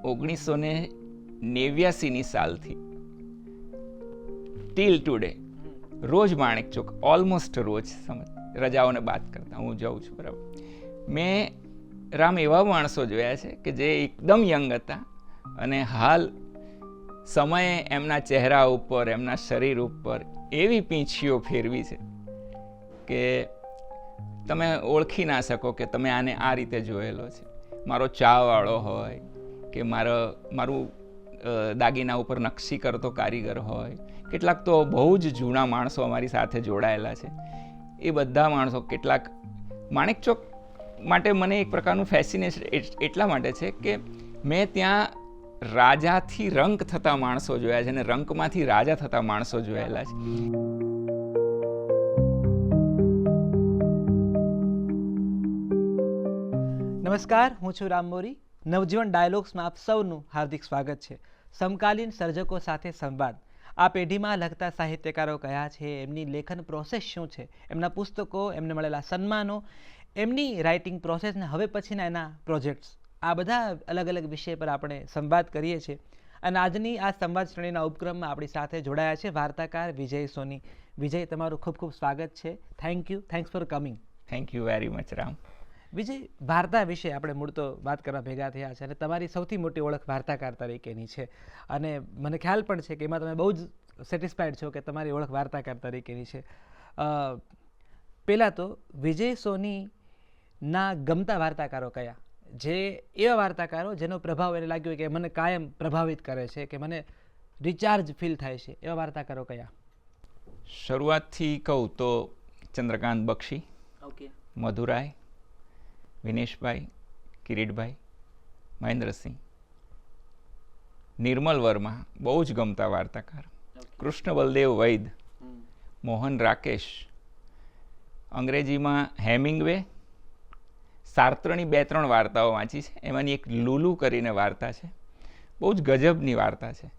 1989ની સાલથી teal today રોજ Manek Chowk, almost રોજ રજાઓને બાદ કરતા હું જાઉં છું. બરાબર, મેં રામ એવા માણસો જોયા છે કે જે એકદમ યંગ હતા અને હાલ સમયે એમના ચહેરા ઉપર, એમના શરીર ઉપર એવી પીંછીઓ ફેરવી છે કે તમે ઓળખી ના શકો કે તમે આને આ રીતે જોયેલો છે. મારો ચાવાળો હોય કે મારું દાગીના ઉપર નકશી કરતો કારીગર હોય, કેટલાક તો બહુ જ જૂના માણસો અમારી સાથે જોડાયેલા છે. એ બધા માણસો, કેટલાક માણેક ચોક માટે મને એક પ્રકારનું ફેસિનેશન એટલા માટે છે કે મેં ત્યાં રાજાથી રંક થતા માણસો જોયા છે અને રંકમાંથી રાજા થતા માણસો જોયેલા છે. નમસ્કાર, હું છું રામ મોરી. નવજીવન ડાયલોગ્સમાં આપ સૌનું હાર્દિક સ્વાગત છે. સમકાલીન સર્જકો સાથે સંવાદ. આ પેઢીમાં લખતા સાહિત્યકારો કયા છે, એમની લેખન પ્રોસેસ શું છે, એમના પુસ્તકો, એમને મળેલા સન્માનો, એમની રાઇટિંગ પ્રોસેસ ને હવે પછીના એના પ્રોજેક્ટ્સ, આ બધા અલગ અલગ વિષય પર આપણે સંવાદ કરીએ છીએ. અને આજની આ સંવાદ શ્રેણીના ઉપક્રમમાં આપણી સાથે જોડાયા છે વાર્તાકાર વિજય સોની. વિજય, તમારું ખૂબ ખૂબ સ્વાગત છે. Thanks for coming. Thank you very much Ram. Vijay, વાર્તા વિશે આપણે મૂળ તો વાત કરવા ભેગા થયા છે અને તમારી સૌથી મોટી ઓળખ વાર્તાકાર તરીકેની છે અને મને ખ્યાલ પણ છે કે એમાં તમે બહુ જ સેટિસ્ફાઈડ છો કે તમારી ઓળખ વાર્તાકાર તરીકેની છે. પહેલાં તો વિજય સોનીના ગમતા વાર્તાકારો કયા, જે એવા વાર્તાકારો જેનો પ્રભાવ એને લાગ્યો કે મને કાયમ પ્રભાવિત કરે છે, કે મને રિચાર્જ ફીલ થાય છે, એવા વાર્તાકારો કયા? શરૂઆતથી કહું તો ચંદ્રકાંત બક્ષી, મધુરાય, વિનેશભાઈ, કિરીટભાઈ, મહેન્દ્રસિંહ, નિર્મલ વર્મા બહુ જ ગમતા વાર્તાકાર, કૃષ્ણ બલદેવ વૈદ, મોહન રાકેશ, અંગ્રેજીમાં હેમિંગવે, સાર્ત્રની 2-3 વાર્તાઓ વાંચી છે. એમાંની એક લુલુ કરીને વાર્તા છે, બહુ જ ગજબની વાર્તા છે.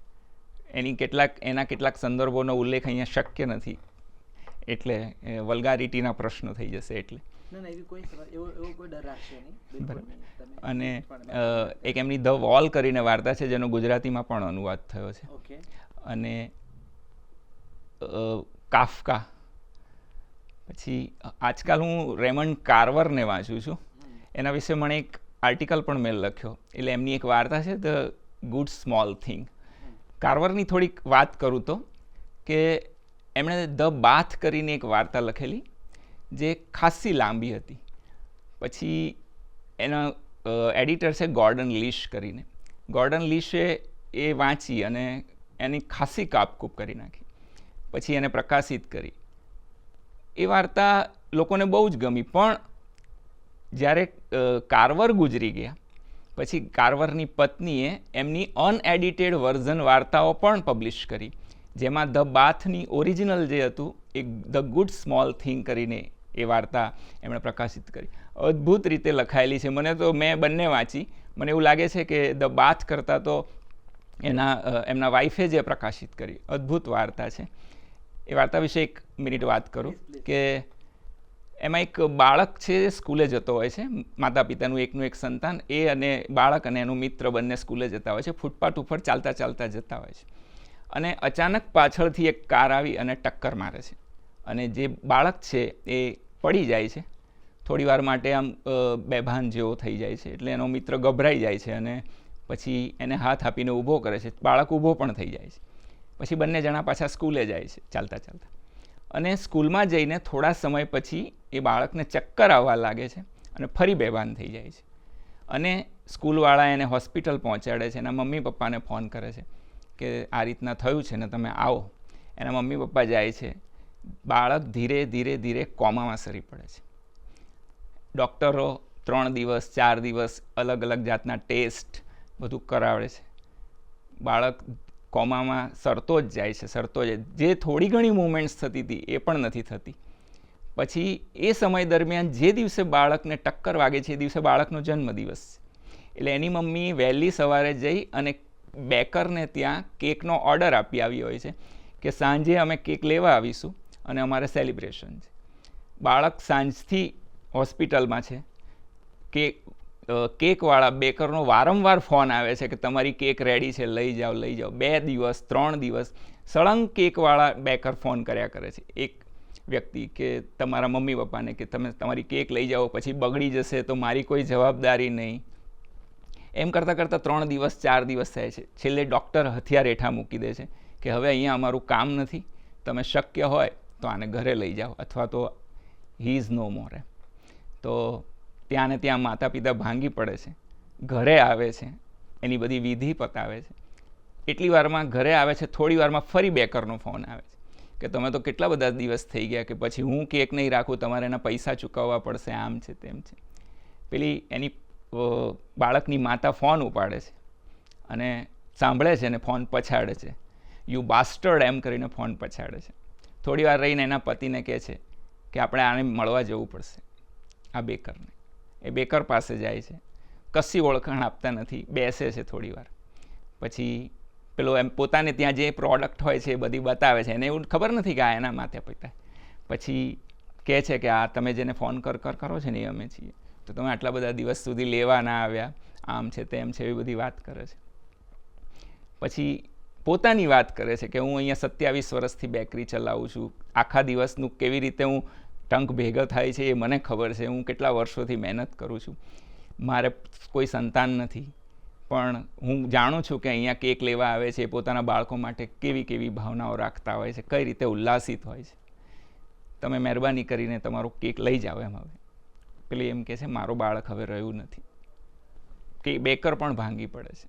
એના કેટલાક સંદર્ભોનો ઉલ્લેખ અહીંયા શક્ય નથી, એટલે વલ્ગારિટીના પ્રશ્નો થઈ જશે. એટલે અને એક એમની ધ વોલ કરીને વાર્તા છે જેનો ગુજરાતીમાં પણ અનુવાદ થયો છે. અને કાફકા, પછી આજકાલ હું રેમન્ડ કાર્વરને વાંચું છું. એના વિશે મને એક આર્ટિકલ પણ મેં લખ્યો. એટલે એમની એક વાર્તા છે ધ ગુડ સ્મોલ થિંગ. કાર્વરની થોડીક વાત કરું તો કે એમણે ધ બાથ કરીને એક વાર્તા લખેલી જે ખાસી લાંબી હતી. પછી એના એડિટર છે ગોર્ડન લીશ કરીને. ગોર્ડન લીશે એ વાંચી અને એની ખાસી કાપકૂપ કરી નાખી, પછી એને પ્રકાશિત કરી. એ વાર્તા લોકોને બહુ જ ગમી. પણ જ્યારે કાર્વર ગુજરી ગયા પછી કાર્વરની પત્નીએ એમની અનએડિટેડ વર્ઝન વાર્તાઓ પણ પબ્લિશ કરી, જેમાં ધ બાથની ઓરિજિનલ જે હતું એ ધ ગુડ સ્મોલ થિંગ કરીને એ વાર્તા એમણે પ્રકાશિત કરી. અદ્ભુત રીતે લખાયેલી છે. મેં બંને વાંચી. મને એવું લાગે છે કે ધ બાથ કરતાં તો એમના વાઈફે જે પ્રકાશિત કરી, અદ્ભુત વાર્તા છે. એ વાર્તા વિશે 1 મિનિટ વાત કરું કે એમાં એક બાળક છે, સ્કૂલે જતો હોય છે, માતા પિતાનું એકનું એક સંતાન, એ અને બાળક અને એનું મિત્ર બંને સ્કૂલે જતા હોય છે. ફૂટપાથ ઉપર ચાલતા ચાલતા જતા હોય છે અને અચાનક પાછળથી એક કાર આવી અને ટક્કર મારે છે અને જે બાળક છે એ પડી જાય છે. થોડી વાર માટે આમ બેભાન જેવો થઈ જાય છે. એટલે એનો મિત્ર ગભરાઈ જાય છે અને પછી એને હાથ આપીને ઊભો કરે છે. બાળક ઊભો પણ થઈ જાય છે. પછી બંને જણા પાછા સ્કૂલે જાય છે ચાલતા ચાલતા. અને સ્કૂલમાં જઈને થોડા સમય પછી એ બાળકને ચક્કર આવવા લાગે છે અને ફરી બેભાન થઈ જાય છે. અને સ્કૂલવાળા એને હોસ્પિટલ પહોંચાડે છે. એના મમ્મી પપ્પાને ફોન કરે છે કે આ રીતના થયું છે ને તમે આવો. એના મમ્મી પપ્પા જાય છે. બાળક ધીરે ધીરે ધીરે કોમામાં સરી પડે છે. ડૉક્ટરો 3 દિવસ 4 દિવસ અલગ અલગ જાતના ટેસ્ટ બધું કરાવે છે. બાળક કોમામાં સરતો જ જાય છે. જે થોડી ઘણી મૂવમેન્ટ્સ થતી હતી એ પણ નથી થતી. પછી એ સમય દરમિયાન જે દિવસે બાળકને ટક્કર વાગે છે એ દિવસે બાળકનો જન્મદિવસ છે. એટલે એની મમ્મી વહેલી સવારે જઈ અને બેકરને ત્યાં કેકનો ઓર્ડર આપી આવી હોય છે કે સાંજે અમે કેક લેવા આવીશું અને અમારે સેલિબ્રેશન છે. બાળક સાંજથી હોસ્પિટલમાં છે કે કેકવાળા બેકરનો વારંવાર ફોન આવે છે કે તમારી કેક રેડી છે, લઈ જાઓ 2 દિવસ 3 દિવસ સળંગ કેકવાળા બેકર ફોન કર્યા કરે છે. એક વ્યક્તિ કે તમારા મમ્મી પપ્પાને કે તમે તમારી કેક લઈ જાઓ, પછી બગડી જશે તો મારી કોઈ જવાબદારી નહીં. એમ કરતાં 3 દિવસ 4 દિવસ થાય છે. છેલ્લે ડૉક્ટર હથિયાર હેઠા મૂકી દે છે કે હવે અહીંયા અમારું કામ નથી, તમે શક્ય હોય તો આને ઘરે લઈ જાઓ અથવા તો હી ઇઝ નો મોર. તો ત્યાં ને ત્યાં માતા પિતા ભાંગી પડે છે, ઘરે આવે છે, એની બધી વિધિ પતાવે છે. એટલી વારમાં ઘરે આવે છે, થોડી વારમાં ફરી બેકરનો ફોન આવે છે કે તમે તો કેટલા બધા દિવસ થઈ ગયા કે પછી હું કેક નહીં રાખું, તમારે એના પૈસા ચૂકવવા પડશે, આમ છે તેમ છે. પેલી એની બાળકની માતા ફોન ઉપાડે છે અને સાંભળે છે અને ફોન પછાડે છે. યુ બાસ્ટર્ડ એમ કરીને ફોન પછાડે છે. થોડી વાર રહીને એના પતિને કહે છે કે આપણે આને મળવા જવું પડશે, આ બેકરને. એ બેકર પાસે જાય છે, કશી ઓળખાણ આપતા નથી, બેસે છે થોડી વાર. પછી પેલો એમ પોતાને ત્યાં જે પ્રોડક્ટ હોય છે એ બધી બતાવે છે. એને એવું ખબર નથી કે આ એના માતા પિતા. પછી કહે છે કે આ તમે જેને ફોન કરો છો ને એ અમે છીએ, તો તમે આટલા બધા દિવસ સુધી લેવા ના આવ્યા, આમ છે તેમ છે, એવી બધી વાત કરે છે. પછી પોતાની વાત કરે છે કે હું અહીંયા 27 વર્ષથી બેકરી ચલાવું છું, આખા દિવસનું કેવી રીતે હું ટંક ભેગા થાય છે એ મને ખબર છે, હું કેટલા વર્ષોથી મહેનત કરું છું, મારે કોઈ સંતાન નથી, પણ હું જાણું છું કે અહીંયા કેક લેવા આવે છે એ પોતાના બાળકો માટે કેવી કેવી ભાવનાઓ રાખતા હોય છે, કઈ રીતે ઉલ્લાસિત હોય છે. તમે મહેરબાની કરીને તમારો કેક લઈ જાઓ એમ. હવે પેલી એમ કહે છે મારો બાળક હવે રહ્યું નથી. કે બેકર પણ ભાંગી પડે છે.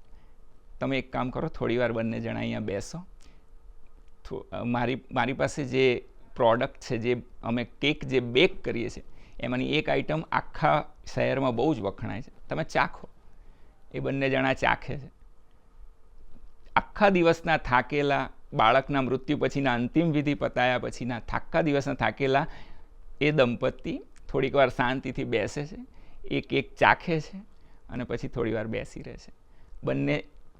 તમે એક કામ કરો, થોડી વાર બંને જણા અહીંયા બેસો, મારી પાસે જે પ્રોડક્ટ છે, જે અમે કેક જે બેક કરીએ છીએ એમાંની એક આઈટમ આખા શહેરમાં બહુ જ વખણાય છે, તમે ચાખો. એ બંને જણા ચાખે છે. આખા દિવસના થાકેલા, બાળકના મૃત્યુ પછીના અંતિમ વિધિ પતાયા પછીના આખા દિવસના થાકેલા એ દંપતી થોડીક વાર શાંતિથી બેસે છે, એ કેક ચાખે છે અને પછી થોડી વાર બેસી રહે છે. બંને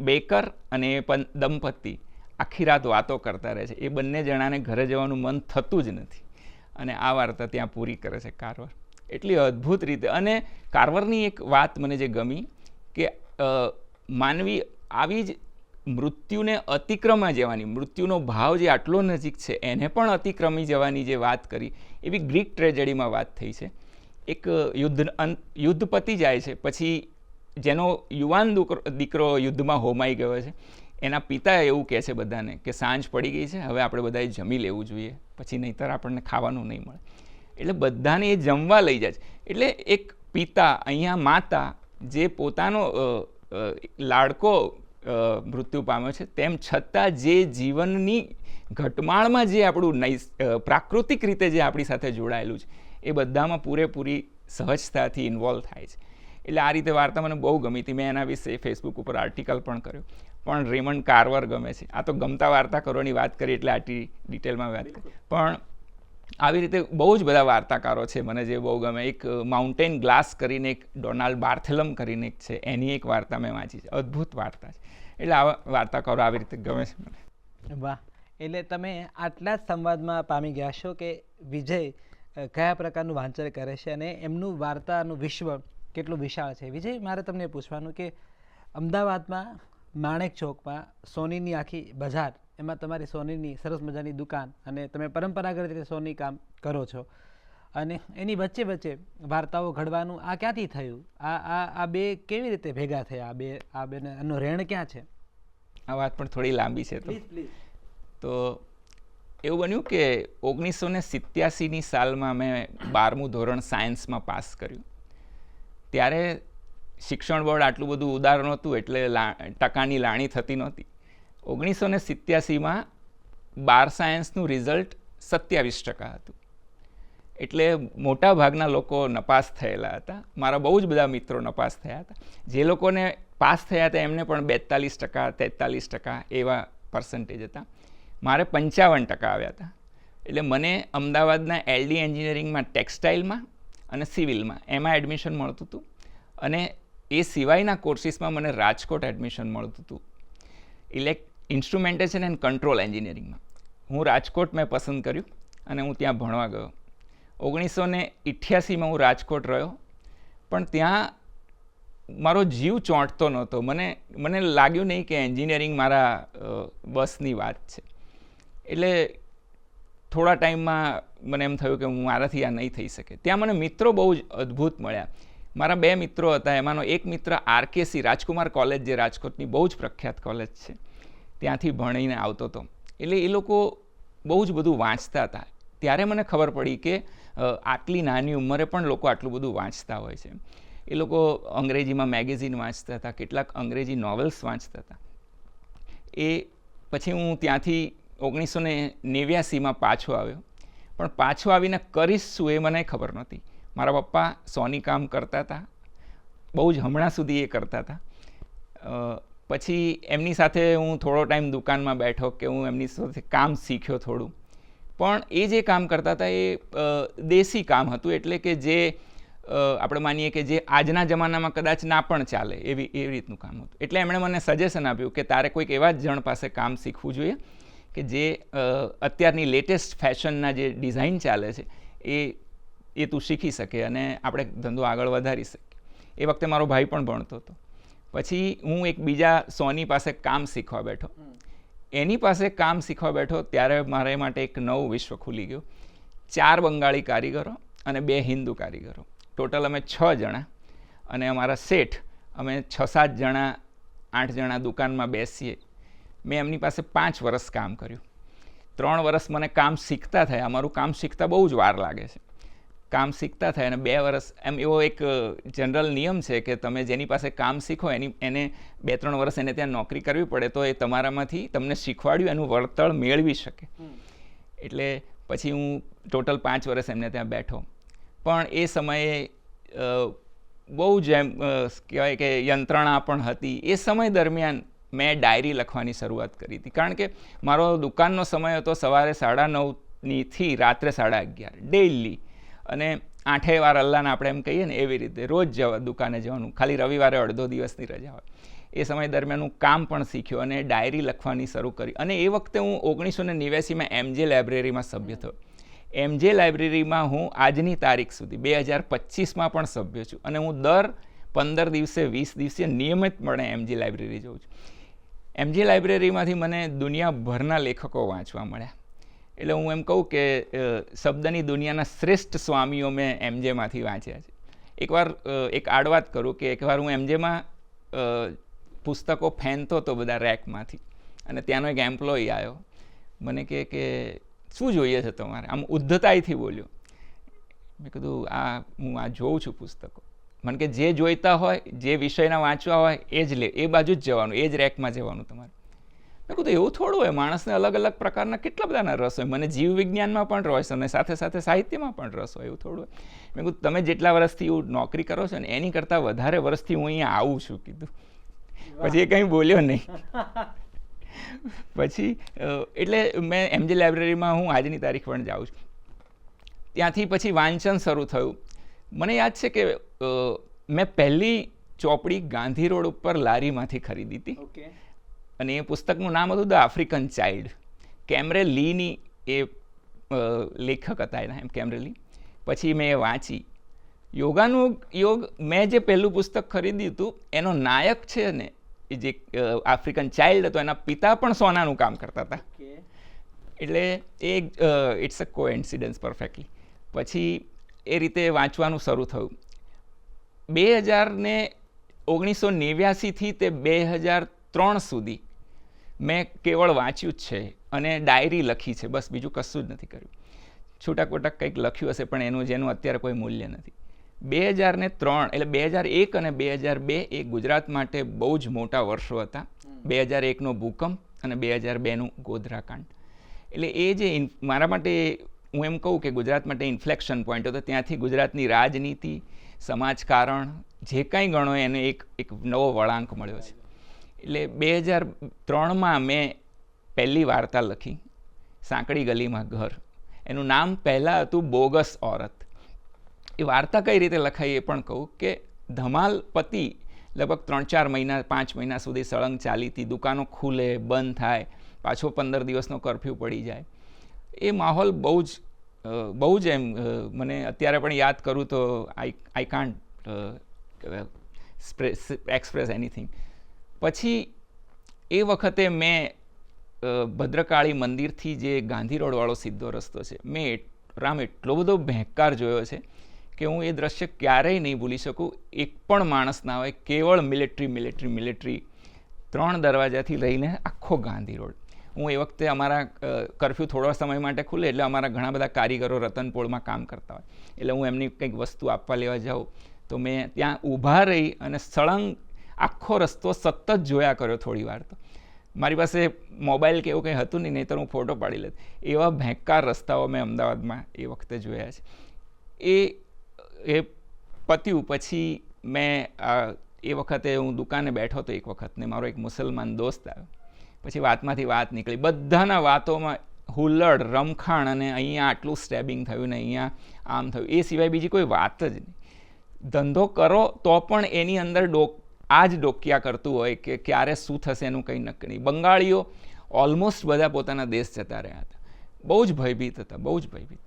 બેકર અને એ પણ દંપતી આખી રાત વાતો કરતા રહે છે. એ બંને જણાને ઘરે જવાનું મન થતું જ નથી. અને આ વાર્તા ત્યાં પૂરી કરે છે કારવર. એટલી અદ્ભુત રીતે. અને કારવરની એક વાત મને જે ગમી કે માનવી આવી જ મૃત્યુને અતિક્રમા જવાની, મૃત્યુનો ભાવ જે આટલો નજીક છે એને પણ અતિક્રમી જવાની જે વાત કરી, એવી ગ્રીક ટ્રેજેડીમાં વાત થઈ છે. એક યુદ્ધ પતી જાય છે, પછી જેનો યુવાન દીકરો યુદ્ધમાં હોમાઈ ગયો છે, એના પિતા એવું કહે છે બધાને કે સાંજ પડી ગઈ છે, હવે આપણે બધાએ જમી લેવું જોઈએ, પછી નહીંતર આપણને ખાવાનું નહીં મળે. એટલે બધાને એ જમવા લઈ જાય છે. એટલે એક પિતા, અહીંયા માતા જે પોતાનો લાડકો મૃત્યુ પામ્યો છે, તેમ છતાં જે જીવનની ઘટમાળમાં જે આપણું પ્રાકૃતિક રીતે જે આપણી સાથે જોડાયેલું છે એ બધામાં પૂરેપૂરી સહજતાથી ઇન્વોલ્વ થાય છે. એટલે આ રીતે વાર્તા મને બહુ ગમી હતી. મેં એના વિશે ફેસબુક ઉપર આર્ટિકલ પણ કર્યો. પણ રેમન્ડ કાર્વર ગમે છે. આ તો ગમતા વાર્તા કરોની વાત કરી એટલે આટલી ડિટેલમાં વાત કરી. પણ આવી રીતે બહુ જ બધા વાર્તાકારો છે મને જે બહુ ગમે. એક માઉન્ટેન ગ્લાસ કરીને એક ડોનાલ્ડ બાર્થેલમ કરીને એક છે, એની એક વાર્તા મેં વાંચી છે, અદ્ભુત વાર્તા છે. એટલે આવા વાર્તાકારો આવી રીતે ગમે છે મને. વાહ! એટલે તમે આટલા જ સંવાદમાં પામી ગયા છો કે વિજય કયા પ્રકારનું વાંચન કરે છે અને એમનું વાર્તાનું વિશ્વ કેટલું વિશાળ છે. વિજય, મારે તમને પૂછવાનું કે અમદાવાદમાં માણેક ચોકમાં સોનીની આખી બજાર, એમાં તમારી સોનીની સરસ મજાની દુકાન અને તમે પરંપરાગત રીતે સોની કામ કરો છો, અને એની વચ્ચે વચ્ચે વાર્તાઓ ઘડવાનું આ ક્યાંથી થયું? આ બે કેવી રીતે ભેગા થયા? આ બેને એનો રેણ ક્યાં છે? આ વાત પણ થોડી લાંબી છે. તો એવું બન્યું કે 1987ની સાલમાં મેં 12મું ધોરણ સાયન્સમાં પાસ કર્યું. ત્યારે શિક્ષણ બોર્ડ આટલું બધું ઉદાર નહોતું, એટલે ટકાની લાણી થતી નહોતી. 1987માં 12 સાયન્સનું રિઝલ્ટ 27% હતું. એટલે મોટા ભાગના લોકો નપાસ થયેલા હતા. મારા બહુ જ બધા મિત્રો નપાસ થયા હતા. જે લોકોને પાસ થયા હતા એમને પણ 42%, 43% એવા પર્સન્ટેજ હતા. મારે 55% આવ્યા હતા. એટલે મને અમદાવાદના LD એન્જિનિયરિંગમાં ટેક્સટાઇલમાં અને સિવિલમાં એમાં એડમિશન મળતું હતું. અને એ સિવાયના કોર્સિસમાં મને રાજકોટ એડમિશન મળતું હતું ઇન્સ્ટ્રુમેન્ટેશન એન્ડ કંટ્રોલ એન્જિનિયરિંગમાં. હું રાજકોટ મેં પસંદ કર્યું અને હું ત્યાં ભણવા ગયો. 1988માં હું રાજકોટ રહ્યો, પણ ત્યાં મારો જીવ ચોંટતો નહોતો. મને લાગ્યું નહીં કે એન્જિનિયરિંગ મારા બસની વાત છે. એટલે થોડા ટાઈમમાં મને એમ થયું કે મારાથી આ નહીં થઈ શકે. ત્યાં મને મિત્રો બહુ જ અદ્ભુત મળ્યા. મારા 2 મિત્રો હતા. એમાંનો એક મિત્ર RKC રાજકુમાર કોલેજ, જે રાજકોટની બહુ જ પ્રખ્યાત કોલેજ છે, ત્યાંથી ભણીને આવતો હતો. એટલે એ લોકો બહુ જ બધું વાંચતા હતા. ત્યારે મને ખબર પડી કે આટલી નાની ઉંમરે પણ લોકો આટલું બધું વાંચતા હોય છે. એ લોકો અંગ્રેજીમાં મેગેઝિન વાંચતા હતા, કેટલાક અંગ્રેજી નોવેલ્સ વાંચતા હતા. એ પછી હું ત્યાંથી 1989માં પાછો આવ્યો. પણ પાછો આવીને કરીશ શું એ મને ખબર નહોતી. મારા પપ્પા સોની કામ કરતા હતા, બહુ જ હમણાં સુધી એ કરતા હતા. પછી એમની સાથે હું થોડો ટાઈમ દુકાનમાં બેઠો કે હું એમની સાથે કામ શીખ્યો થોડું. પણ એ જે કામ કરતા હતા એ દેશી કામ હતું. એટલે કે જે આપણે માનીએ કે જે આજના જમાનામાં કદાચ ના પણ ચાલે એવી રીતનું કામ હતું. એટલે એમણે મને સજેશન આપ્યું કે તારે કોઈક એવા જ જણ પાસે કામ શીખવું જોઈએ કે જે અત્યારની લેટેસ્ટ ફેશનના જે ડિઝાઇન ચાલે છે એ તું શીખી શકે અને આપણે ધંધો આગળ વધારી શકીએ. એ વખતે મારો ભાઈ પણ ભણતો હતો. પછી હું એક બીજા સોની પાસે કામ શીખવા બેઠો. એની પાસે કામ શીખવા બેઠો ત્યારે મારા માટે એક નવું વિશ્વ ખુલી ગયું. 4 બંગાળી કારીગરો અને 2 હિન્દુ કારીગરો, ટોટલ અમે 6 જણા. અને અમારા શેઠ, અમે 6-7 જણા 8 જણા દુકાનમાં બેસીએ. મેં એમની પાસે 5 વર્ષ કામ કર્યું. 3 વર્ષ મને કામ શીખતા થયા. અમારું કામ શીખતા બહુ જ વાર લાગે છે. કામ શીખતા થાય અને 2 વર્ષ એમ એવો એક જનરલ નિયમ છે કે તમે જેની પાસે કામ શીખો એને 2-3 વર્ષ એને ત્યાં નોકરી કરવી પડે તો એ તમારામાંથી તમને શીખવાડ્યું એનું વળતર મેળવી શકે. એટલે પછી હું ટોટલ 5 વર્ષ એમને ત્યાં બેઠો. પણ એ સમયે બહુ જ એમ કહેવાય કે યંત્રણા પણ હતી. એ સમય દરમિયાન મેં ડાયરી લખવાની શરૂઆત કરી હતી. કારણ કે મારો દુકાનનો સમય હતો સવારે 9:30 રાત્રે 11:30 ડેઇલી. અને 8 વાર અલ્લાહને આપણે એમ કહીએ ને એવી રીતે રોજ દુકાને જવાનું. ખાલી રવિવારે અડધો દિવસની રજા હોય. એ સમય દરમિયાન હું કામ પણ શીખ્યો અને ડાયરી લખવાની શરૂ કરી. અને એ વખતે હું 1989માં MJ લાઇબ્રેરીમાં સભ્ય થયો. MJ લાઇબ્રેરીમાં હું આજની તારીખ સુધી 2025માં પણ સભ્ય છું. અને હું દર 15 દિવસે 20 દિવસે નિયમિતપણે MJ લાઇબ્રેરી જઉં છું. MJ લાઇબ્રેરીમાંથી મને દુનિયાભરના લેખકો વાંચવા મળ્યા. એટલે હું એમ કહું કે શબ્દની દુનિયાના શ્રેષ્ઠ સ્વામીઓ મેં MJમાંથી વાંચ્યા છે. એકવાર એક આડવાત કરું કે એકવાર હું MJમાં પુસ્તકો ફેંતો હતો બધા રેકમાંથી. અને ત્યાંનો એક એમ્પ્લોય આવ્યો. મને કહે કે શું જોઈએ છે તમારે? આમ ઉદ્ધતાઈથી બોલ્યો. મેં કીધું હું જોઉં છું પુસ્તકો. મને કે જે જોઈતા હોય, જે વિષયના વાંચવા હોય એ જ એ બાજુ જ જવાનું, એ જ રેકમાં જવાનું તમારે. મેં કીધું એવું થોડું હોય, માણસને અલગ અલગ પ્રકારના કેટલા બધાના રસ હોય. મને જીવ વિજ્ઞાનમાં પણ રસ અને સાથે સાથે સાહિત્યમાં પણ રસ હોય. એવું થોડું હોય. મેં કીધું તમે જેટલા વર્ષથી નોકરી કરો છો ને એની કરતાં વધારે વર્ષથી હું અહીંયા આવું છું કીધું. પછી એ કંઈ બોલ્યો નહીં. પછી એટલે મેં MJ લાઇબ્રેરીમાં હું આજની તારીખ પણ જાઉં છું. ત્યાંથી પછી વાંચન શરૂ થયું. મને યાદ છે કે મેં પહેલી ચોપડી ગાંધી રોડ ઉપર લારીમાંથી ખરીદી હતી. અને એ પુસ્તકનું નામ હતું ધ આફ્રિકન ચાઇલ્ડ. કેમરે લીની એ લેખક હતા એના, એમ કેમરે લી. પછી મેં એ વાંચી. યોગ મેં જે પહેલું પુસ્તક ખરીદ્યું હતું એનો નાયક છે ને એ જે આફ્રિકન ચાઇલ્ડ હતો એના પિતા પણ સોનાનું કામ કરતા હતા. એટલે એ ઇટ્સ અ કોઇન્સિડન્સ પરફેક્ટલી. પછી એ રીતે વાંચવાનું શરૂ થયું. 1989થી તે 2003 સુધી મેં કેવળ વાંચ્યું જ છે અને ડાયરી લખી છે. બસ બીજું કશું જ નથી કર્યું. છૂટાકોટા કંઈક લખ્યું હશે પણ જેનું અત્યારે કોઈ મૂલ્ય નથી. 2003 એટલે 2001 અને 2002 એ ગુજરાત માટે બહુ જ મોટા વર્ષો હતા. 2001નો ભૂકંપ અને 2002નું ગોધરાકાંડ. એટલે એ જે મારા માટે હું એમ કહું કે ગુજરાત માટે ઇન્ફ્લેક્શન પોઈન્ટ હતો. ત્યાંથી ગુજરાતની રાજનીતિ, સમાજકારણ જે કાંઈ ગણો એને એક નવો વળાંક મળ્યો છે. એટલે 2003માં મેં પહેલી વાર્તા લખી, સાંકડી ગલીમાં ઘર. એનું નામ પહેલાં હતું બોગસ ઓરત. એ વાર્તા કઈ રીતે લખાઈ એ પણ કહું કે ધમાલ પતિ લગભગ 3-4 મહિના 5 મહિના સુધી સળંગ ચાલી હતી. દુકાનો ખુલે, બંધ થાય, પાછો 15 દિવસનો કરફ્યુ પડી જાય. એ માહોલ બહુ જ એમ મને અત્યારે પણ યાદ કરું તો આઈ કાન્ટ એક્સપ્રેસ એનીથિંગ. પછી એ વખતે મેં ભદ્રકાળી મંદિરથી જે ગાંધી રોડવાળો સીધો રસ્તો છે, મેં રામ એટલો બધો ભેંકાર જોયો છે કે હું એ દ્રશ્ય ક્યારેય નહીં ભૂલી શકું. એક પણ માણસ ના હોય, કેવળ મિલિટરી 3 દરવાજાથી લઈને આખો ગાંધી રોડ. હું એ વખતે અમારા કર્ફ્યુ થોડા સમય માટે ખુલે એટલે અમારા ઘણા બધા કારીગરો રતનપોળમાં કામ કરતા હોય, એટલે હું એમની કંઈક વસ્તુ આપવા લેવા જાઉં તો મેં ત્યાં ઊભા રહી અને સળંગ આખો રસ્તો સતત જોયા કર્યો. થોડી વાર તો મારી પાસે મોબાઈલ કે એવું કંઈ હતું નહીં, નહીંતર હું ફોટો પાડી લેત. એવા ભેંકાર રસ્તાઓ મેં અમદાવાદમાં એ વખતે જોયા છે. એ પત્યું પછી મેં એ વખતે હું દુકાને બેઠો હતો એક વખત, ને મારો એક મુસલમાન દોસ્ત આવ્યો. પછી વાતમાંથી વાત નીકળી, બધાના વાતોમાં હુલ્લડ, રમખાણ, અને અહીંયા આટલું સ્ટેબિંગ થયું ને અહીંયા આમ થયું, એ સિવાય બીજી કોઈ વાત જ નહીં. ધંધો કરો તો પણ એની અંદર આ જ ડોકિયા કરતું હોય કે ક્યારે શું થશે એનું કંઈ નક્કી નહીં. બંગાળીઓ ઓલમોસ્ટ બધા પોતાના દેશ જતા રહ્યા હતા, બહુ જ ભયભીત હતા, બહુ જ ભયભીત.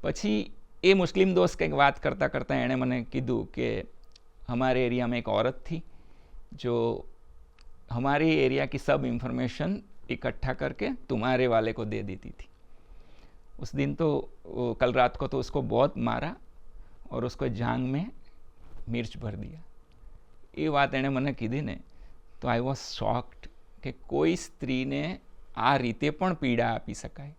પછી એ મુસ્લિમ દોસ્ત કંઈક વાત કરતાં કરતાં એણે મને કીધું કે हमारे एरिया में एक औरत थी जो हमारे एरिया की सब इंफॉर्मेशन इकट्ठा करके तुम्हारे वाले को दे देती थी. उस दिन तो कल रात को तो उसको बहुत मारा और उसको जांग में मिर्च भर दिया. એ વાત એણે મને કીધી ને તો આઈ વોઝ શોક્ડ કે કોઈ સ્ત્રીને આ રીતે પણ પીડા આપી શકાય.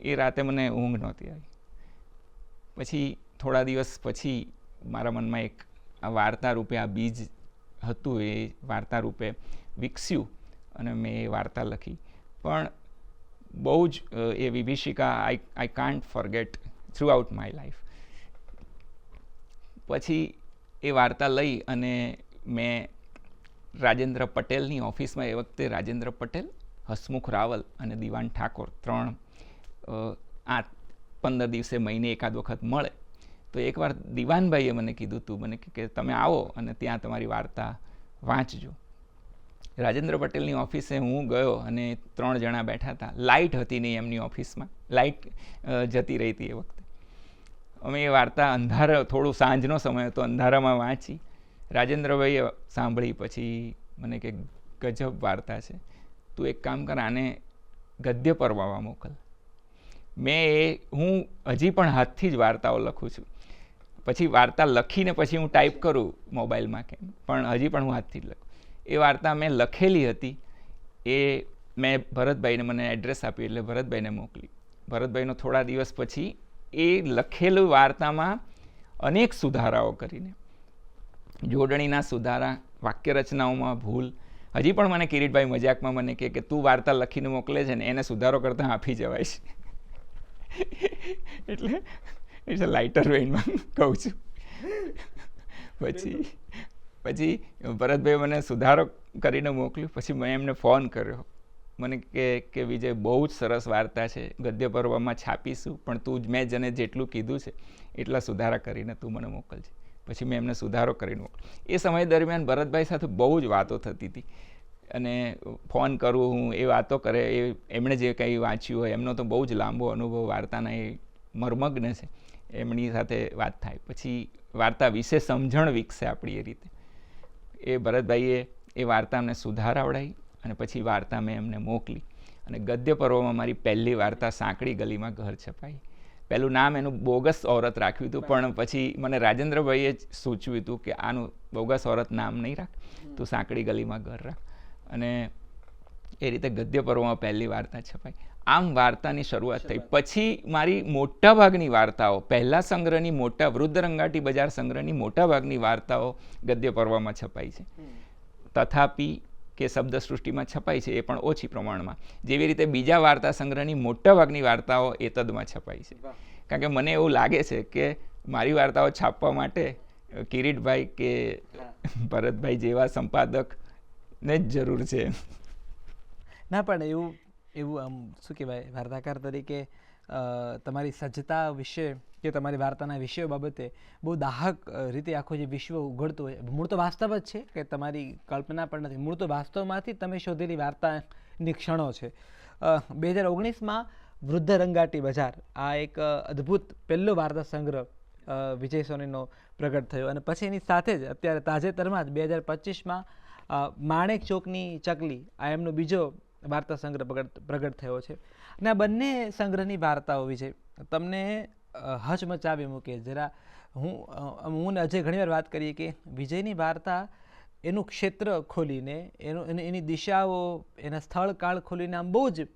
એ રાતે મને ઊંઘ નહોતી આવી. પછી થોડા દિવસ પછી મારા મનમાં એક આ વાર્તા રૂપે આ બીજ હતું, એ વાર્તા રૂપે વિકસ્યું અને મેં એ વાર્તા લખી. પણ બહુ જ એ વિભીષિકા I can't forget throughout my life. પછી એ વાર્તા લઈ અને મેં રાજેન્દ્ર પટેલની ઓફિસમાં, એ વખતે રાજેન્દ્ર પટેલ, હસમુખ રાવલ અને દિવાન ઠાકોર 3 15 દિવસે મહિને એકાદ વખત મળે. તો એકવાર દિવાનભાઈએ મને કીધું, તું મને કે તમે આવો અને ત્યાં તમારી વાર્તા વાંચજો. રાજેન્દ્ર પટેલની ઓફિસે હું ગયો અને 3 જણા બેઠા હતા. લાઇટ હતી નહીં એમની ઓફિસમાં, લાઇટ જતી રહી હતી એ વખતે. અમે એ વાર્તા થોડું સાંજનો સમય હતો, અંધારામાં વાંચી. રાજેન્દ્રભાઈએ સાંભળી પછી મને કે ગજબ વાર્તા છે, તું એક કામ કર, આને ગદ્ય પર્વમાં મોકલ. હું હજી પણ હાથથી જ વાર્તાઓ લખું છું. પછી વાર્તા લખીને પછી હું ટાઈપ કરું મોબાઈલમાં કેમ, પણ હજી પણ હું હાથથી જ લખું. એ વાર્તા મેં લખેલી હતી, એ મેં ભરતભાઈને મને એડ્રેસ આપ્યું એટલે ભરતભાઈને મોકલી. ભરતભાઈનો થોડા દિવસ પછી એ લખેલું વાર્તામાં અનેક સુધારાઓ કરીને, જોડણીના સુધારા, વાક્ય રચનાઓમાં ભૂલ. હજી પણ મને કિરીટભાઈ મજાકમાં મને કે તું વાર્તા લખીને મોકલે છે ને એને સુધારો કરતાં આપી જવાય છે. એટલે ઇટ્સ અ લાઇટર વેઇનમાં કહું છું. પછી ભરતભાઈ મને સુધારો કરીને મોકલ્યું. પછી મેં એમને ફોન કર્યો, મને કે વિજય બહુ જ સરસ વાર્તા છે, ગદ્ય પર્વમાં છાપીશું, પણ મેં જેને જેટલું કીધું છે એટલા સુધારા કરીને તું મને મોકલજે. પછી મેં એમને સુધારો કરીને મોકલ્યો. એ સમય દરમિયાન ભરતભાઈ સાથે બહુ જ વાતો થતી હતી અને ફોન કરું હું, એ વાતો કરે, એમણે જે કંઈ વાંચ્યું હોય એમનો તો બહુ જ લાંબો અનુભવ વાર્તાના, એ મર્મગ્ન છે, એમની સાથે વાત થાય. પછી વાર્તા વિશે સમજણ વિકસે આપણી એ રીતે. એ ભરતભાઈએ એ વાર્તા અમને સુધારાવડાવી અને પછી વાર્તા મેં એમને મોકલી. અને ગદ્ય પર્વમાં મારી પહેલી વાર્તા સાંકડી ગલીમાં ઘર છપાઈ. પહેલું નામ એનું બોગસ ઔરત રાખ્યું હતું, પણ પછી મને રાજેન્દ્રભાઈએ જ સૂચવ્યું હતું કે આનું બોગસ ઔરત નામ નહીં રાખ, તું સાંકડી ગલીમાં ઘર રાખ. અને એ રીતે ગદ્ય પર્વમાં પહેલી વાર્તા છપાઈ. આમ વાર્તાની શરૂઆત થઈ. પછી મારી મોટાભાગની વાર્તાઓ, પહેલા સંગ્રહની વૃદ્ધ રંગાટી બજાર સંગ્રહની મોટાભાગની વાર્તાઓ ગદ્ય પર્વમાં છપાઈ છે. તથાપિ કે શબ્દ સૃષ્ટિમાં છપાઈ છે, એ પણ ઓછી પ્રમાણમાં. જેવી રીતે બીજા વાર્તા સંગ્રહની મોટાભાગની વાર્તાઓ એતદમાં છપાઈ છે. કારણ કે મને એવું લાગે છે કે મારી વાર્તાઓ છાપવા માટે કિરીટભાઈ કે ભરતભાઈ જેવા સંપાદકને જ જરૂર છે. ના, પણ એવું આમ શું કહેવાય, વાર્તાકાર તરીકે તમારી સજ્જતા વિશે કે તમારી વાર્તાના વિષયો બાબતે બહુ દાહક રીતે આખું જે વિશ્વ ઉઘડતું હોય, મૂળ તો વાસ્તવ જ છે કે તમારી કલ્પના પણ નથી, મૂળ તો વાસ્તવમાંથી તમે શોધેલી વાર્તાની ક્ષણો છે. 2019માં વૃદ્ધ રંગાટી બજાર, આ એક અદ્ભુત પહેલો વાર્તા સંગ્રહ વિજય સોનીનો પ્રગટ થયો અને પછી એની સાથે જ અત્યારે તાજેતરમાં જ 2025માં માણેક ચોકની ચકલી આ એમનો બીજો વાર્તા સંગ્રહ પ્રગટ થયો છે. અને આ બંને સંગ્રહની વાર્તાઓ વિશે તમને હચમચાવી મૂકે. જરા હું ને અજય ઘણીવાર વાત કરીએ કે વિજયની વાર્તા એનું ક્ષેત્ર ખોલીને એની દિશાઓ એના સ્થળ કાળ ખોલીને આમ બહુ જ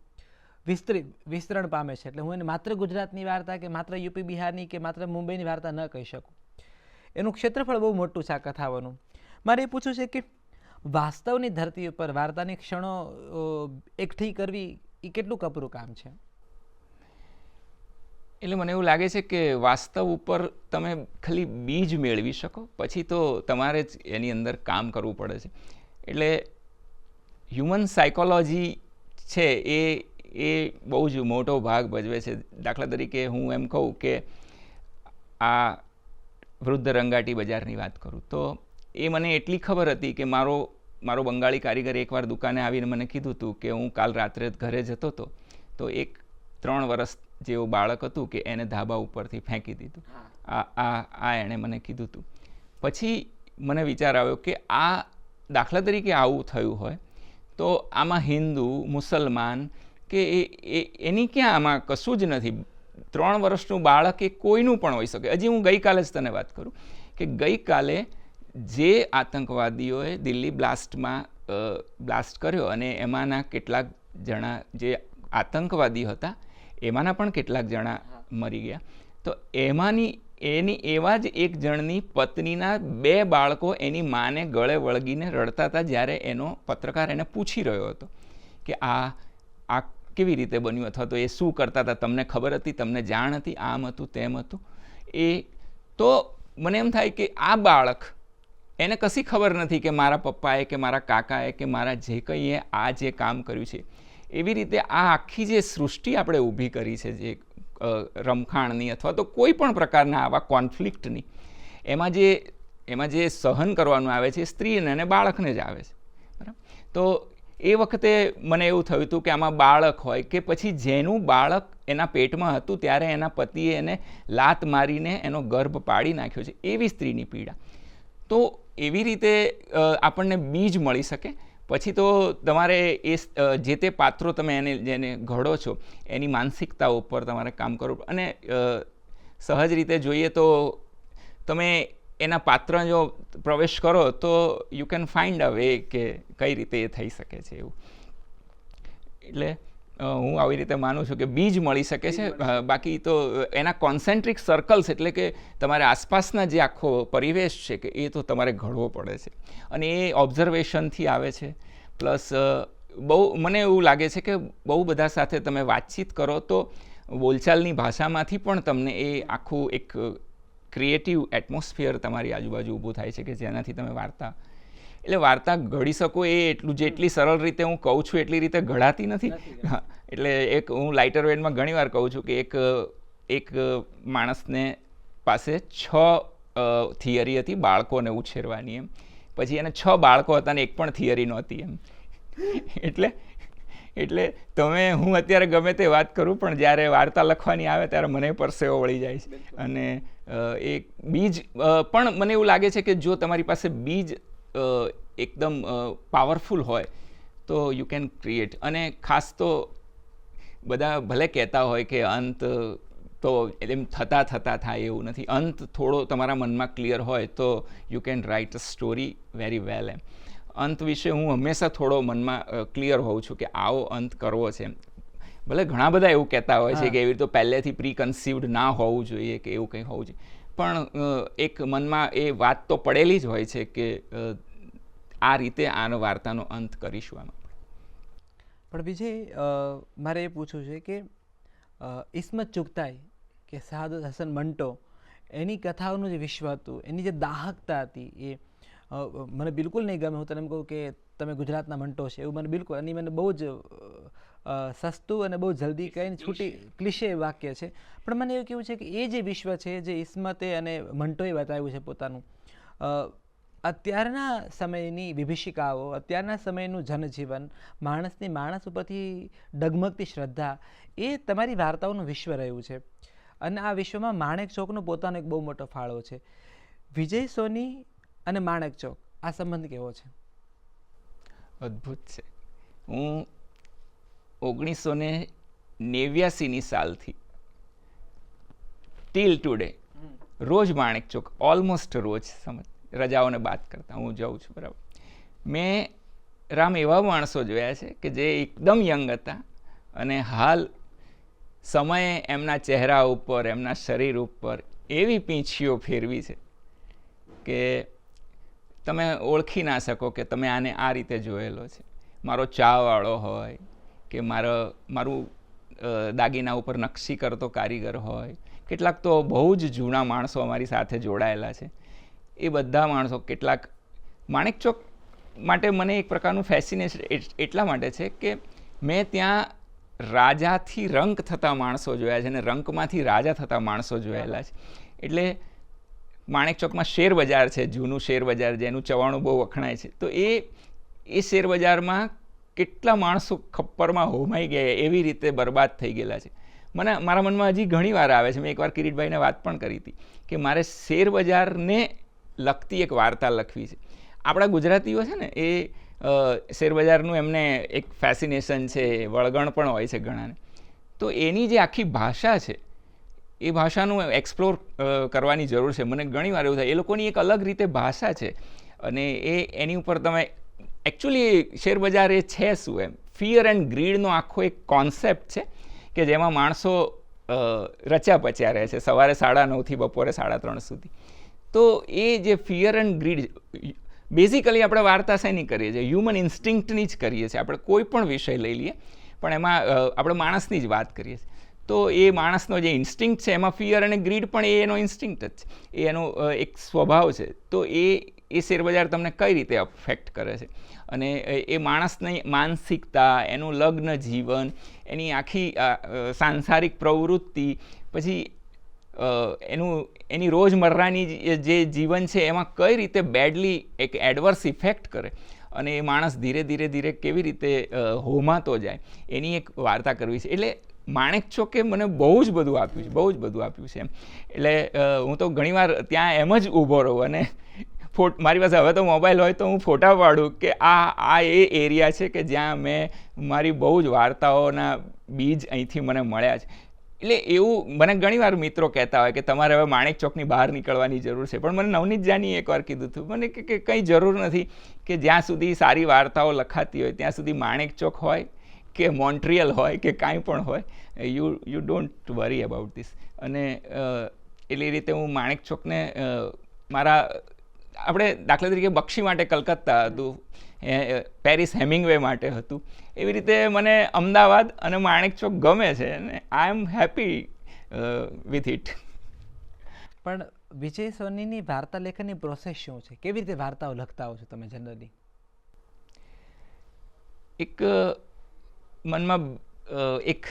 વિસ્તરણ પામે છે. એટલે હું એને માત્ર ગુજરાતની વાર્તા કે માત્ર યુપી બિહારની કે માત્ર મુંબઈની વાર્તા ન કહી શકું. એનું ક્ષેત્રફળ બહુ મોટું છે આ કથાઓનું. મારે એ પૂછવું છે કે વાસ્તવની ધરતી ઉપર વાર્તાની ક્ષણો એકઠી કરવી એ કેટલું કપરું કામ છે? એટલે મને એવું લાગે છે કે વાસ્તવ ઉપર તમે ખાલી બીજ મેળવી શકો, પછી તો તમારે જ એની અંદર કામ કરવું પડે છે. એટલે હ્યુમન સાયકોલોજી છે એ બહુ જ મોટો ભાગ ભજવે છે. દાખલા તરીકે હું એમ કહું કે આ વૃદ્ધ રંગાટી બજારની વાત કરું તો એ મને એટલી ખબર હતી કે મારો બંગાળી કારીગર એકવાર દુકાને આવીને મને કીધું હતું કે હું કાલ રાત્રે ઘરે જતો હતો તો એક 3 વર્ષ જેવું બાળક હતું કે એને ધાબા ઉપરથી ફેંકી દીધું. આ એણે મને કીધું હતું. પછી મને વિચાર આવ્યો કે આ દાખલા તરીકે આવું થયું હોય તો આમાં હિન્દુ મુસલમાન કે એની ક્યાં આમાં કશું જ નથી. 3 વર્ષનું બાળક એ કોઈનું પણ હોઈ શકે. હજી હું ગઈકાલે જ તને વાત કરું કે ગઈકાલે જે આતંકવાદીઓએ દિલ્હી બ્લાસ્ટ કર્યો અને એમાંના કેટલાક જણા જે આતંકવાદી હતા એમાંના પણ કેટલાક જણા મરી ગયા. તો એવા જ એક જણની પત્નીના 2 બાળકો એની માને ગળે વળગીને રડતા હતા જ્યારે એનો પત્રકાર એને પૂછી રહ્યો હતો કે આ કેવી રીતે બન્યું અથવા તો એ શું કરતા હતા, તમને ખબર હતી, તમને જાણ હતી, આમ હતું તેમ હતું. તો મને એમ થાય કે આ બાળક એને કશી ખબર નથી કે મારા પપ્પાએ કે મારા કાકાએ કે મારા જે કંઈએ આ જે કામ કર્યું છે. એવી રીતે આ આખી જે સૃષ્ટિ આપણે ઊભી કરી છે જે રમખાણની અથવા તો કોઈ પણ પ્રકારના આવા કોન્ફ્લિક્ટની, એમાં જે સહન કરવાનું આવે છે સ્ત્રીને અને બાળકને જ આવે છે. બરાબર? તો એ વખતે મને એવું થયું હતું કે આમાં બાળક હોય કે પછી જેનું બાળક એના પેટમાં હતું ત્યારે એના પતિએ એને લાત મારીને એનો ગર્ભ પાડી નાખ્યો છે, એવી સ્ત્રીની પીડા. તો એવી રીતે આપણને બીજ મળી શકે. પછી તો તમારે જે તે પાત્રો તમે જેને ઘડો છો એની માનસિકતા ઉપર તમારે કામ કરવું. અને સહજ રીતે જોઈએ તો તમે એના પાત્ર જો પ્રવેશ કરો તો you can find a way કે કઈ રીતે એ થઈ શકે છે એવું. એટલે હું આવી રીતે માનું છું કે બીજ મળી શકે છે. બાકી તો એના કોન્સેન્ટ્રિક સર્કલ્સ એટલે કે તમારે આસપાસના જે આખો પરિવેશ છે કે એ તો તમારે ઘડવો પડે છે અને એ ઓબ્ઝર્વેશનથી આવે છે. પ્લસ મને એવું લાગે છે કે બહુ બધા સાથે તમે વાતચીત કરો તો બોલચાલની ભાષામાંથી પણ તમને એ આખું એક ક્રિએટિવ એટમોસ્ફિયર તમારી આજુબાજુ ઊભું થાય છે કે જેનાથી તમે વાર્તા ઘડી શકો. એ જેટલી સરળ રીતે હું કહું છું એટલી રીતે ઘડાતી નથી. એટલે હું લાઇટર વેટમાં ઘણી વાર કહું છું કે એક માણસને પાસે 6 થિયરી હતી બાળકોને ઉછેરવાની એમ. પછી એને 6 બાળકો હતા ને એક પણ થિયરી નહોતી એમ. એટલે હું અત્યારે ગમે તે વાત કરું પણ જ્યારે વાર્તા લખવાની આવે ત્યારે મને પરસેવો વળી જાય છે. અને એક બીજ પણ મને એવું લાગે છે કે જો તમારી પાસે બીજ એકદમ પાવરફુલ હોય તો યુ કેન ક્રિએટ. અને ખાસ તો બધા ભલે કહેતા હોય કે અંત તો એમ થતા થાય એવું નથી. અંત થોડો તમારા મનમાં ક્લિયર હોય તો you can write a story very well એમ. અંત વિશે હું હંમેશા થોડો મનમાં ક્લિયર હોઉં છું કે આવો અંત કરવો છે. ભલે ઘણા બધા એવું કહેતા હોય છે કે એવી રીતે પહેલેથી પ્રી કન્સીવડ ના હોવું જોઈએ કે એવું કંઈ હોવું જોઈએ, પણ એક મનમાં એ વાત તો પડેલી જ હોય છે કે આ રીતે આનો વાર્તાનો અંત કરીશું આમાં. પણ વિજય, મારે એ પૂછવું છે કે ઇસ્મત ચુગતાઈ કે શહાદત હસન મંટો એની કથાઓનું જે વિશ્વ હતું, એની જે દાહકતા હતી એ મને બિલકુલ નહીં ગમે. હું તને એમ કહું કે તમે ગુજરાતના મંટો છે એવું મને બિલકુલ, અને મને બહુ જ સસ્તું અને બહુ જલ્દી કહીને છૂટી ક્લિશે વાક્ય છે. પણ મને એવું કેવું છે કે એ જે વિશ્વ છે જે ઇસ્મતે અને મંટોએ બતાવ્યું છે પોતાનું, અત્યારના સમયની વિભીષિકાઓ, અત્યારના સમયનું જનજીવન, માણસ ઉપરથી ડગમગતી શ્રદ્ધા, એ તમારી વાર્તાઓનું વિશ્વ રહ્યું છે. અને આ વિશ્વમાં માણેક ચોકનો પોતાનો એક બહુ મોટો ફાળો છે. વિજય સોની અને માણેક ચોક આ સંબંધ કેવો છે? અદ્ભુત છે. હું 1989ની સાલથી ટીલ ટુડે રોજ માણેક ચોક, ઓલમોસ્ટ રોજ, રજાઓને બાદ કરતા હું જાઉં છું. બરાબર. મેં રામ એવા માણસો જોયા છે કે જે એકદમ યંગ હતા અને હાલ સમયે એમના ચહેરા ઉપર, એમના શરીર ઉપર એવી પીંછીઓ ફેરવી છે કે તમે ઓળખી ના શકો કે તમે આને આ રીતે જોયેલો છે. મારો ચાવાળો હોય કે મારું દાગીના ઉપર નકશી કરતો કારીગર હોય, કેટલાક તો બહુ જ જૂના માણસો અમારી સાથે જોડાયેલા છે. એ બધા માણસો, કેટલાક માણેક ચોક માટે મને એક પ્રકારનું ફેસિનેશન એટલા માટે છે કે મેં ત્યાં રાજાથી રંક થતા માણસો જોયા છે અને રંકમાંથી રાજા થતા માણસો જોયેલા છે. એટલે માણેક ચોકમાં શેર બજાર છે, જૂનું શેર બજાર જેનું ચવાણું બહુ વખણાય છે. તો એ શેર બજારમાં કેટલા માણસો ખપ્પરમાં હોમાઈ ગયા, એવી રીતે બરબાદ થઈ ગયેલા છે. મારા મનમાં હજી ઘણી વાર આવે છે. મેં એકવાર કિરીટભાઈને વાત પણ કરી હતી કે મારે શેર બજારને લગતી એક વાર્તા લખવી છે. આપણા ગુજરાતીઓ છે ને, એ શેરબજારનું એમને એક ફેસિનેશન છે, વળગણ પણ હોય છે ઘણાને. તો એની જે આખી ભાષા છે, એ ભાષાનું એક્સપ્લોર કરવાની જરૂર છે. મને ઘણી વાર એવું થાય, એ લોકોની એક અલગ રીતે ભાષા છે અને એની ઉપર તમે એકચ્યુઅલી શેરબજાર એ છે શું, એમ ફિયર એન્ડ ગ્રીડનો આખો એક કોન્સેપ્ટ છે કે જેમાં માણસો રચ્યા પચ્યા રહે છે સવારે 9:30થી બપોરે 3:30 સુધી. તો એ જે ફિયર એન્ડ ગ્રીડ, બેઝિકલી આપણે વાર્તા શેની કરીએ છીએ? હ્યુમન ઇન્સ્ટિંક્ટની જ કરીએ છીએ. આપણે કોઈ પણ વિષય લઈ લઈએ પણ એમાં આપણે માણસની જ વાત કરીએ છીએ. તો એ માણસનો જે ઇન્સ્ટિંક્ટ છે એમાં ફિયર અને ગ્રીડ પણ એનો ઇન્સ્ટિંક્ટ જ છે, એ એનો એક સ્વભાવ છે. તો એ શેરબજાર તમને કઈ રીતે અફેક્ટ કરે છે અને એ માણસની માનસિકતા, એનું લગ્ન જીવન, એની આખી સાંસારિક પ્રવૃત્તિ, પછી એની રોજમર્રાની જે જીવન છે એમાં કઈ રીતે બેડલી એક એડવર્સ ઇફેક્ટ કરે અને એ માણસ ધીરે ધીરે કેવી રીતે હોમાતો જાય, એની એક વાર્તા કરવી છે. એટલે માણેક ચોકે મને બહુ જ બધું આપ્યું છે એમ. એટલે હું તો ઘણીવાર ત્યાં એમ જ ઊભો રહું અને મારી પાસે હવે તો મોબાઈલ હોય તો હું ફોટા પાડું કે આ એ એરિયા છે કે જ્યાં મેં મારી બહુ જ વાર્તાઓના બીજ અહીંથી મને મળ્યા છે. એટલે એવું મને ઘણીવાર મિત્રો કહેતા હોય કે તમારે હવે માણેક ચોકની બહાર નીકળવાની જરૂર છે. પણ મને નવનીત જાનીએ એકવાર કીધું હતું મને કે કંઈ જરૂર નથી, કે જ્યાં સુધી સારી વાર્તાઓ લખાતી હોય ત્યાં સુધી માણેક ચોક હોય કે મોન્ટ્રિયલ હોય કે કાંઈ પણ હોય, you don't worry about this. અને એટલે રીતે હું માણેક ચોકને મારા, આપણે દાખલા તરીકે બક્ષી માટે કલકત્તા હતું, પેરિસ હેમિંગવે માટે હતું, એવી રીતે મને અમદાવાદ અને માણેક ચોક ગમે છે અને I am happy with it. પણ વિજય સોનીની વાર્તા લેખનની પ્રોસેસ શું છે? કેવી રીતે વાર્તાઓ લખતા હો છો તમે જનરલી? એક મનમાં એક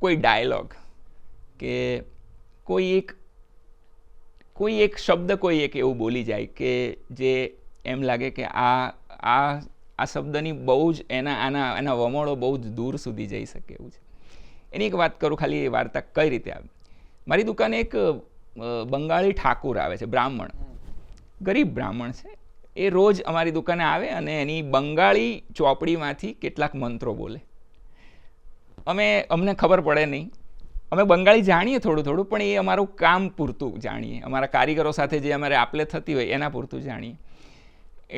કોઈ ડાયલોગ કે કોઈ એક શબ્દ કોઈ એક એવું બોલી જાય કે જે એમ લાગે કે આ શબ્દની બહુ જ એના વમોળો બહુ જ દૂર સુધી જઈ શકે એવું છે. એની એક વાત કરું ખાલી, એ વાર્તા કઈ રીતે આવે. મારી દુકાને એક બંગાળી ઠાકુર આવે છે, બ્રાહ્મણ, ગરીબ બ્રાહ્મણ છે. એ રોજ અમારી દુકાને આવે અને એની બંગાળી ચોપડીમાંથી કેટલાક મંત્રો બોલે. અમને ખબર પડે નહીં, અમે બંગાળી જાણીએ થોડું પણ એ અમારું કામ પૂરતું જાણીએ, અમારા કારીગરો સાથે જે અમારે આપલે થતી હોય એના પૂરતું જાણીએ.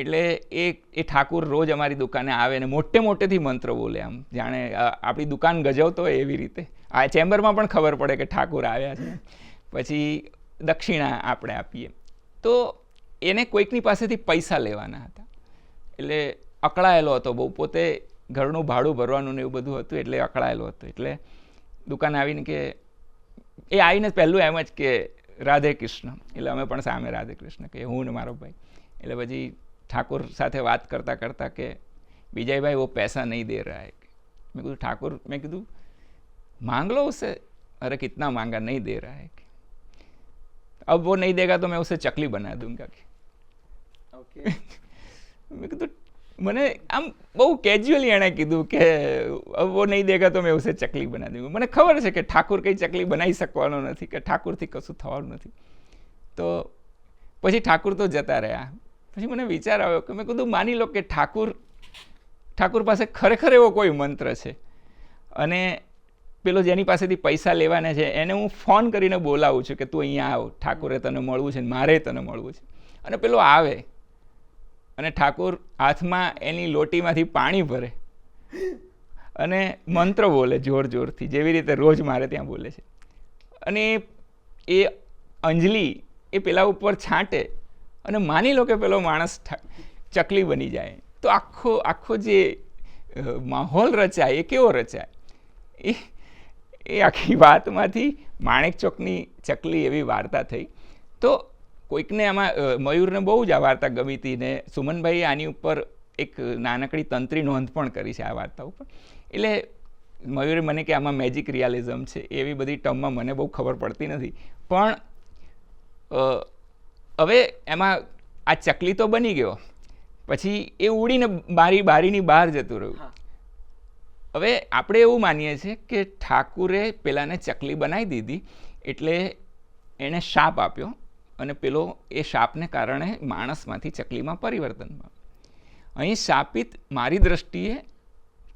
એટલે એ ઠાકુર રોજ અમારી દુકાને આવે ને મોટેથી મંત્ર બોલે, આમ જાણે આપણી દુકાન ગજવતો હોય એવી રીતે. આ ચેમ્બરમાં પણ ખબર પડે કે ઠાકુર આવ્યા છે. પછી દક્ષિણા આપણે આપીએ. તો એને કોઈકની પાસેથી પૈસા લેવાના હતા, એટલે અકળાયેલો હતો બહુ, પોતે ઘરનું ભાડું ભરવાનું ને એવું બધું હતું, એટલે અકળાયેલો હતો. એટલે દુકાન આવીને કે એ આવીને પહેલું એમ જ કે રાધે કૃષ્ણ. એટલે અમે પણ સામે રાધે કૃષ્ણ કે હું ને મારો ભાઈ. એટલે પછી ઠાकुर સાથે વાત કરતા કરતા કે विजय वो पैसा नहीं दे रहा है. मैं कहा ठाकुर, मैं कहा मांग लो उससे. अरे कितना मांगा, नहीं दे रहा है. अब वो नहीं देगा तो मैं उसे चकली बना दूंगा. मैं कहा મને આમ બહુ કેજ્યુઅલી એણે કીધું કે વો નહીં દેગા તો મેં ઉસે ચકલી બના દઉં. મને ખબર છે કે ઠાકુર કંઈ ચકલી બનાવી શકવાનો નથી, કે ઠાકુરથી કશું થવાનું નથી. તો પછી ઠાકુર તો જતા રહ્યા. પછી મને વિચાર આવ્યો કે મેં કીધું માની લો કે ઠાકુર પાસે ખરેખર એવો કોઈ મંત્ર છે અને પેલો જેની પાસેથી પૈસા લેવાના છે એને હું ફોન કરીને બોલાવું છું કે તું અહીંયા આવ, ઠાકુરે તને મળવું છે ને મારે તને મળવું છે. અને પેલો આવે અને ઠાકુર હાથમાં એની લોટીમાંથી પાણી ભરે અને મંત્ર બોલે જોર જોરથી, જેવી રીતે રોજ મારે ત્યાં બોલે છે. અને એ અંજલિ એ પેલા ઉપર છાંટે અને માની લો કે પેલો માણસ ચકલી બની જાય, તો આખો જે માહોલ રચાય એ કેવો રચાય. એ આખી વાતમાંથી માણેક ચોકની ચકલી એવી વાર્તા થઈ. તો કોઈકને આમાં મયુરને બહુ જ આ વાર્તા ગમી હતી ને સુમનભાઈએ આની ઉપર એક નાનકડી તંત્રી નોંધ પણ કરી છે આ વાર્તા ઉપર. એટલે મયુરે મને કે આમાં મેજિક રિયાલિઝમ છે એવી બધી ટર્મમાં મને બહુ ખબર પડતી નથી, પણ હવે એમાં આ ચકલી તો બની ગયો, પછી એ ઉડીને બારીની બહાર જતું રહ્યું. હવે આપણે એવું માનીએ છીએ કે ઠાકુરે પેલાને ચકલી બનાવી દીધી એટલે એણે શાપ આપ્યો અને પેલો એ શાપને કારણે માણસમાંથી ચકલીમાં પરિવર્તન પામ્યો. અહીં શાપિત મારી દ્રષ્ટિએ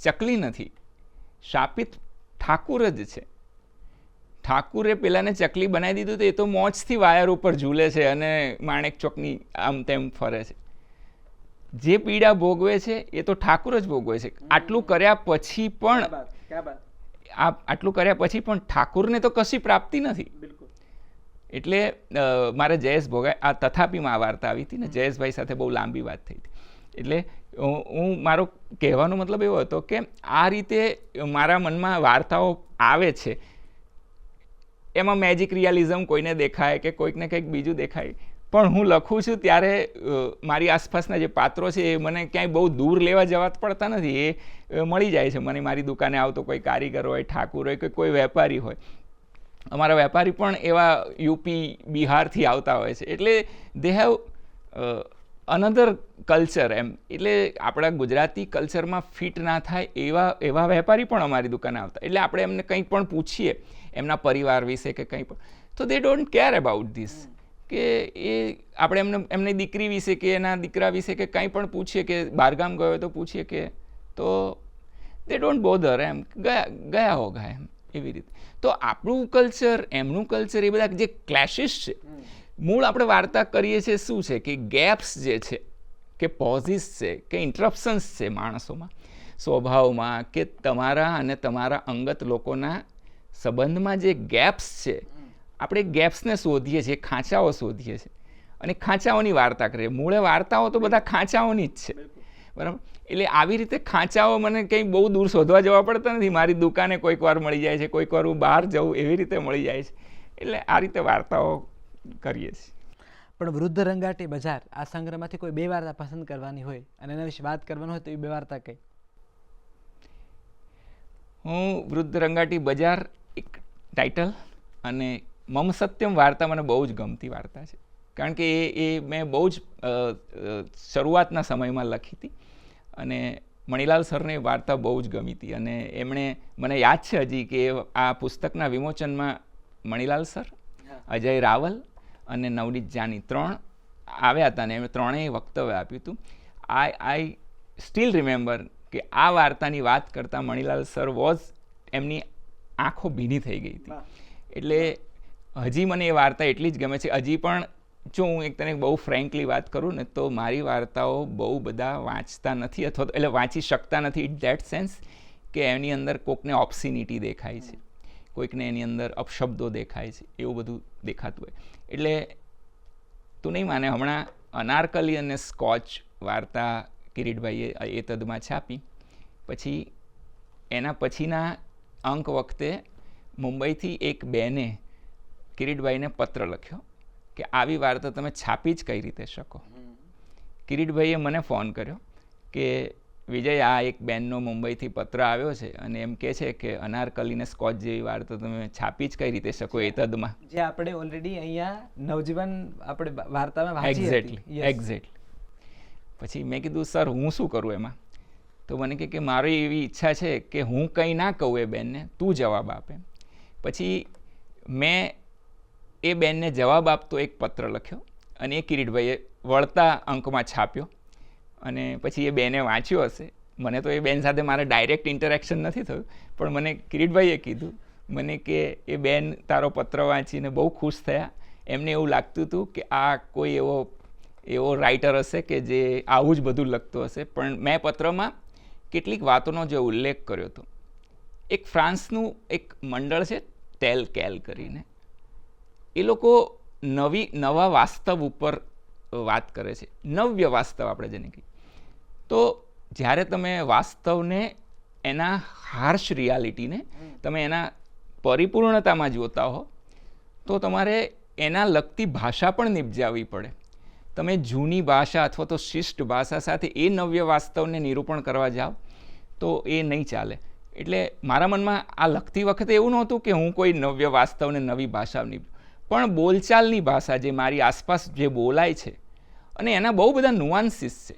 ચકલી નથી, શાપિત ઠાકુર જ છે. ઠાકુરે પેલાને ચકલી બનાવી દીધું તો એ તો મોજથી વાયર ઉપર ઝૂલે છે અને માણેક ચોકની આમ તેમ ફરે છે. જે પીડા ભોગવે છે એ તો ઠાકુર જ ભોગવે છે. આટલું કર્યા પછી પણ ઠાકુરને તો કશી પ્રાપ્તિ નથી. એટલે મારે જયેશ ભોગાઈ આ તથાપીમાં આ વાર્તા આવી હતી ને, જયેશભાઈ સાથે બહુ લાંબી વાત થઈ હતી. એટલે હું મારો કહેવાનો મતલબ એવો હતો કે આ રીતે મારા મનમાં વાર્તાઓ આવે છે, એમાં મેજિક રિયાલિઝમ કોઈને દેખાય કે કોઈકને કંઈક બીજું દેખાય, પણ હું લખું છું ત્યારે મારી આસપાસના જે પાત્રો છે એ મને ક્યાંય બહુ દૂર લેવા જવા પડતા નથી. એ મળી જાય છે મને. મારી દુકાને આવતો કોઈ કારીગર હોય, ઠાકુર હોય કે કોઈ વેપારી હોય. અમારા વેપારી પણ એવા યુપી બિહારથી આવતા હોય છે. એટલે દે હેવ અનધર કલ્ચર એમ. એટલે આપણા ગુજરાતી કલ્ચરમાં ફિટ ના થાય એવા વેપારી પણ અમારી દુકાને આવતા. એટલે આપણે એમને કંઈ પણ પૂછીએ એમના પરિવાર વિશે કે કંઈ પણ, તો દે ડોન્ટ કેર અબાઉટ ધીસ. કે એ આપણે એમની દીકરી વિશે કે એના દીકરા વિશે કે કંઈ પણ પૂછીએ કે બહારગામ ગયો તો પૂછીએ કે, તો દે ડોન્ટ બોધર એમ, ગયા હોગા એમ, એવી રીતે. તો આપણું કલ્ચર એમનું કલ્ચર એ બધા જે ક્લેશિસ છે, મૂળ આપણે વાર્તા કરીએ છીએ શું છે કે ગેપ્સ જે છે કે પોઝિસ છે કે ઇન્ટરપ્શન્સ છે માણસોમાં, સ્વભાવમાં, કે તમારા અને તમારા અંગત લોકોના સંબંધમાં જે ગેપ્સ છે, આપણે ગેપ્સને શોધીએ છીએ, ખાંચાઓ શોધીએ છીએ અને ખાંચાઓની વાર્તા કરીએ. મૂળે વાર્તાઓ તો બધા ખાંચાઓની જ છે, બરાબર. એટલે આવી રીતે ખાંચાઓ મને કંઈ બહુ દૂર શોધવા જવા પડતા નથી. મારી દુકાને કોઈક વાર મળી જાય છે, કોઈક વાર હું બહાર જાઉં એવી રીતે મળી જાય છે. એટલે આ રીતે વાર્તાઓ કરીએ છીએ. પણ વૃદ્ધ રંગાટી બજાર આ સંગ્રહમાંથી કોઈ બે વાર્તા પસંદ કરવાની હોય અને એના વિશે વાત કરવાની હોય તો એ બે વાર્તા કઈ? હું વૃદ્ધ રંગાટી બજાર એક ટાઇટલ અને મમ સત્યમ વાર્તા મને બહુ જ ગમતી વાર્તા છે, કારણ કે એ મેં બહુ જ શરૂઆતના સમયમાં લખી હતી અને મણિલાલ સરને વાર્તા બહુ જ ગમી હતી. અને એમણે, મને યાદ છે હજી કે આ પુસ્તકના વિમોચનમાં મણિલાલ સર, અજય રાવલ અને નવનીત જાની 3 આવ્યા હતા ને એમણે 3એ વક્તવ્ય આપ્યું હતું. આઈ સ્ટીલ રિમેમ્બર કે આ વાર્તાની વાત કરતાં મણિલાલ સર એમની આંખો ભીની થઈ ગઈ હતી. એટલે હજી મને એ વાર્તા એટલી જ ગમે છે. હજી પણ જો હું એક તને બહુ ફ્રેન્કલી વાત કરું ને તો મારી વાર્તાઓ બહુ બધા વાંચતા નથી, અથવા એટલે વાંચી શકતા નથી ઇટ ધેટ સેન્સ કે એની અંદર કોઈકને ઓપ્સિનિટી દેખાય છે, કોઈકને એની અંદર અપશબ્દો દેખાય છે, એવું બધું દેખાતું હોય. એટલે તું નહીં માને, હમણાં અનારકલી અને સ્કોચ વાર્તા કિરીટભાઈએ એ તદમાં છાપી. પછી એના પછીના અંક વખતે મુંબઈથી એક બેને કિરીટભાઈને પત્ર લખ્યો કે આવી વાર્તા તમે છાપી જ કઈ રીતે શકો. કિરીટભાઈએ મને ફોન કર્યો કે વિજય, આ એક બેનનો મુંબઈથી પત્ર આવ્યો છે અને એમ કહે છે કે અનારકલીને સ્કોચ જેવી વાર્તા તમે છાપી જ કઈ રીતે શકો એ તદમાં, જે આપણે ઓલરેડી અહીંયા નવજીવન આપણે વાર્તામાં વાંચી હતી. એક્ઝેક્ટલી. પછી મેં કીધું સર હું શું કરું એમાં? તો મને કે મારી એવી ઈચ્છા છે કે હું કંઈ ના કહું એ બેનને, તું જવાબ આપે. પછી મેં એ બેનને જવાબ આપતો એક પત્ર લખ્યો અને એ કિરીટભાઈએ વળતા અંકમાં છાપ્યો અને પછી એ બેને વાંચ્યો હશે. મને તો એ બેન સાથે મારે ડાયરેક્ટ ઇન્ટરેક્શન નથી થયું, પણ મને કિરીટભાઈએ કીધું મને કે એ બેન તારો પત્ર વાંચીને બહુ ખુશ થયા. એમને એવું લાગતું હતું કે આ કોઈ એવો રાઇટર હશે કે જે આવું જ બધું લખતો હશે. પણ મેં પત્રમાં કેટલીક વાતોનો જે ઉલ્લેખ કર્યો હતો. એક ફ્રાન્સનું એક મંડળ છે ટેલ કેલ કરીને, એ લોકો નવા વાસ્તવ ઉપર વાત કરે છે, નવ્ય વાસ્તવ આપણે જેને કહીએ. તો જ્યારે તમે વાસ્તવને એના હાર્શ રિયાલિટીને તમે એના પરિપૂર્ણતામાં જોતા હો તો તમારે એના લગતી ભાષા પણ નિપજાવવી પડે. તમે જૂની ભાષા અથવા તો શિષ્ટ ભાષા સાથે એ નવ્ય વાસ્તવને નિરૂપણ કરવા જાઓ તો એ નહીં ચાલે. એટલે મારા મનમાં આ લખતી વખતે એવું નહોતું કે હું કોઈ નવ્ય વાસ્તવને નવી ભાષાની, પણ બોલચાલની ભાષા જે મારી આસપાસ જે બોલાય છે અને એના બહુ બધા નુઆન્સીસ છે,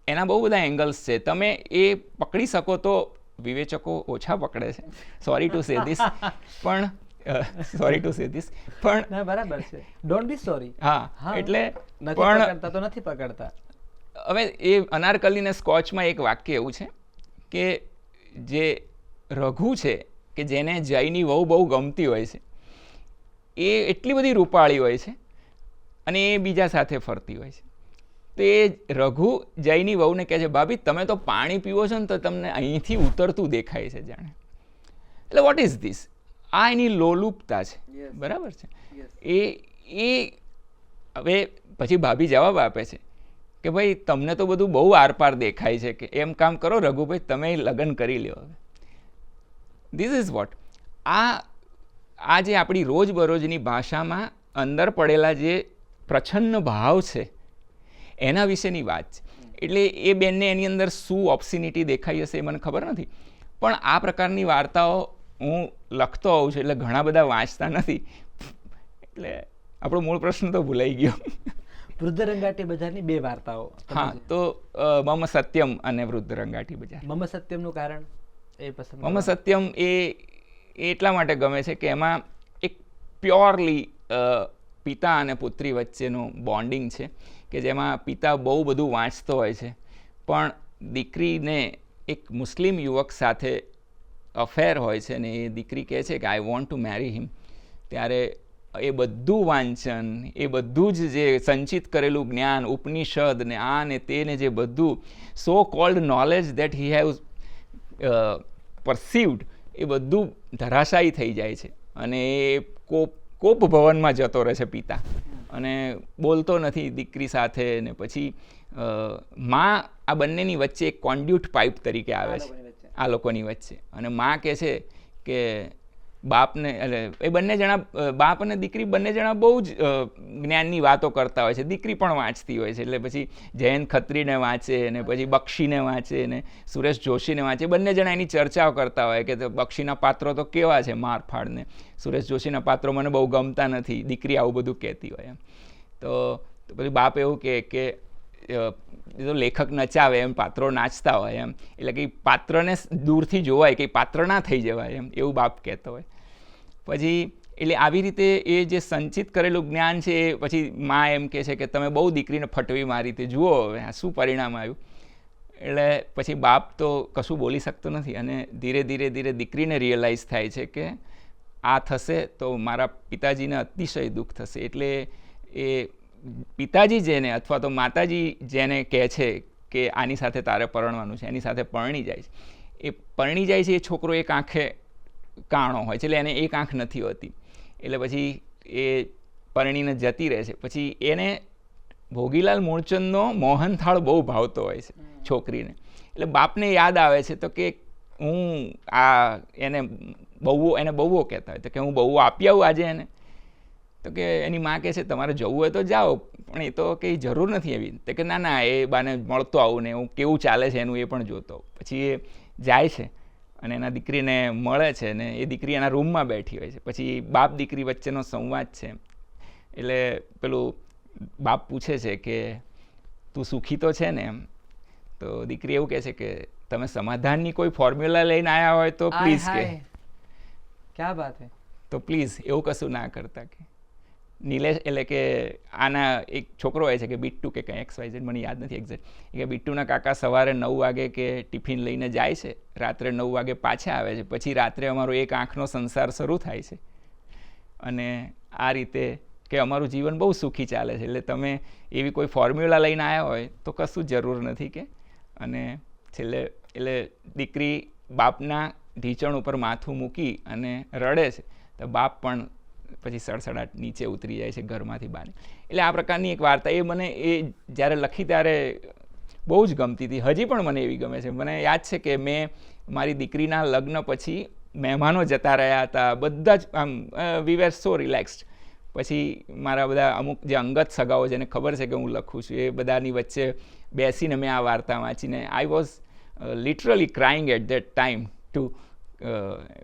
એના બહુ બધા એંગલ્સ છે. તમે એ પકડી શકો તો વિવેચકો ઓછા પકડે છે, સોરી ટુ સે ધીસ, પણ સોરી ટુ સે ધીસ, પણ બરાબર છે, ડોન્ટ બી સોરી. હા, એટલે પણ તો નથી પકડતા. હવે એ અનારકલીને સ્કોચમાં એક વાક્ય એવું છે કે જે રઘુ છે કે જેને જયની વહુ બહુ ગમતી હોય છે, એ એટલી બધી રૂપાળી હોય છે અને એ બીજા સાથે ફરતી હોય છે. તો એ રઘુ જયની વહુને કહે છે, ભાભી તમે તો પાણી પીવો છો ને તો તમને અહીંથી ઉતરતું દેખાય છે જાણે. એટલે વોટ ઇઝ ધીસ? આ એની લોલુપતા છે, બરાબર છે. એ હવે પછી ભાભી જવાબ આપે છે કે ભાઈ તમને તો બધું બહુ આરપાર દેખાય છે, કે એમ કામ કરો રઘુભાઈ તમે લગ્ન કરી લ્યો. હવે ધીસ ઇઝ વોટ આ જે આપણી રોજબરોજની ભાષામાં અંદર પડેલા જે પ્રચ્છન્ન ભાવ છે એના વિશેની વાત છે. એટલે એ બેનને એની અંદર શું ઓબ્સિનિટી દેખાઈ હશે એ મને ખબર નથી, પણ આ પ્રકારની વાર્તાઓ હું લખતો હોઉં છું એટલે ઘણા બધા વાંચતા નથી, એટલે આપણો મૂળ પ્રશ્ન તો ભૂલાઈ ગયો. વૃદ્ધ રંગાટી બજારની બે વાર્તાઓ. હા, તો મમ સત્યમ અને વૃદ્ધ રંગાટી બજાર. મમ સત્યમનું કારણ એ પસંદ? મમ સત્યમ એ એટલા માટે ગમે છે કે એમાં એક પ્યોરલી પિતા અને પુત્રી વચ્ચેનું બોન્ડિંગ છે, કે જેમાં પિતા બહુ બધું વાંચતો હોય છે પણ દીકરીને એક મુસ્લિમ યુવક સાથે અફેર હોય છે ને એ દીકરી કહે છે કે આઈ વોન્ટ ટુ મેરી હિમ. ત્યારે એ બધું વાંચન, એ બધું જ જે સંચિત કરેલું જ્ઞાન, ઉપનિષદ ને આ ને તે ને જે બધું so called knowledge that he have perceived, એ બધું ધરાશાયી થઈ જાય છે અને એ કોપ ભવનમાં જતો રહે છે પિતા, અને બોલતો નથી દીકરી સાથે. ને પછી માં આ બંનેની વચ્ચે એક કોન્ડ્યુટ પાઇપ તરીકે આવે છે આ લોકોની વચ્ચે, અને માં કહે છે કે બાપને, એટલે એ બંને જણા બાપ અને દીકરી બંને જણા બહુ જ જ્ઞાનની વાતો કરતા હોય છે. દીકરી પણ વાંચતી હોય છે, એટલે પછી જયંત ખત્રીને વાંચે ને પછી બક્ષીને વાંચે ને સુરેશ જોશીને વાંચે. બંને જણા એની ચર્ચાઓ કરતા હોય કે બક્ષીના પાત્રો તો કેવા છે મારફાડને, સુરેશ જોશીના પાત્રો મને બહુ ગમતા નથી, દીકરી આવું બધું કહેતી હોય એમ. તો પછી બાપ એવું કે તો લેખક નચાવે એમ પાત્રો નાચતા હોય એમ, એટલે કે પાત્રને દૂરથી જોવાય કે પાત્ર ના થઈ જવાય એમ, એવું બાપ કહેતો હોય. પછી એટલે આવી રીતે એ જે સંચિત કરેલું જ્ઞાન છે એ પછી માં એમ કહે છે કે તમે બહુ દીકરીને ફટવી મારી, તે જુઓ હવે આ શું પરિણામ આવ્યું. એટલે પછી બાપ તો કશું બોલી શકતો નથી અને ધીરે ધીરે દીકરીને રિયલાઇઝ થાય છે કે આ થશે તો મારા પિતાજીને અતિશય દુઃખ થશે. એટલે એ પિતાજી જેને અથવા તો માતાજી જેને કહે છે કે આની સાથે તારે પરણવાનું છે, એની સાથે પરણી જાય છે. એ પરણી જાય છે, એ છોકરો એક આંખે કાણો હોય છે, એટલે એને એક આંખ નથી હોતી. એટલે પછી એ પરણીને જતી રહે છે. પછી એને ભોગીલાલ મૂળચંદનો મોહનથાળ બહુ ભાવતો હોય છે છોકરીને. એટલે બાપને યાદ આવે છે તો કે હું એને બહુઓ કહેતા હોય તો કે હું બહુ આપી આવું આજે એને. તો કે એની માં કહે છે તમારે જવું હોય તો જાઓ, પણ એ તો કંઈ જરૂર નથી એવી. તો કે ના એ બાને મળતો આવું ને હું કેવું ચાલે છે એનું એ પણ જોતો. પછી એ જાય છે અને એના દીકરીને મળે છે ને એ દીકરી એના રૂમમાં બેઠી હોય છે. પછી બાપ દીકરી વચ્ચેનો સંવાદ છે. એટલે પેલું બાપ પૂછે છે કે તું સુખી તો છે ને એમ. તો દીકરી એવું કહે છે કે તમે સમાધાનની કોઈ ફોર્મ્યુલા લઈને આવ્યા હોય તો પ્લીઝ કે ક્યાં વાત હે. તો પ્લીઝ એવું કશું ના કરતા કે નિલેશ એટલે કે આના એક છોકરો હોય છે કે બીટ્ટુ કે કંઈ XYZ મને યાદ નથી એક્ઝેક્ટ, કે બીટ્ટુના કાકા સવારે 9 વાગે કે ટિફિન લઈને જાય છે, રાત્રે 9 વાગે પાછા આવે છે, પછી રાત્રે અમારો એક આંખનો સંસાર શરૂ થાય છે. અને આ રીતે કે અમારું જીવન બહુ સુખી ચાલે છે. એટલે તમે એવી કોઈ ફોર્મ્યુલા લઈને આવ્યા હોય તો કશું જરૂર નથી કે. અને છેલ્લે એટલે દીકરી બાપના ઢીંચણ ઉપર માથું મૂકી અને રડે છે, તો બાપ પણ પછી સડસડાટ નીચે ઉતરી જાય છે ઘરમાંથી બહાર. એટલે આ પ્રકારની એક વાર્તા એ મને એ જ્યારે લખી ત્યારે બહુ જ ગમતી હતી. હજી પણ મને એવી ગમે છે. મને યાદ છે કે મેં મારી દીકરીના લગ્ન પછી મહેમાનો જતા રહ્યા હતા, બધા જ આમ વી વેર સો રિલેક્સ્ડ. પછી મારા બધા અમુક જે અંગત સગાઓ જેને ખબર છે કે હું લખું છું એ બધાની વચ્ચે બેસીને મેં આ વાર્તા વાંચીને I was literally crying at that time too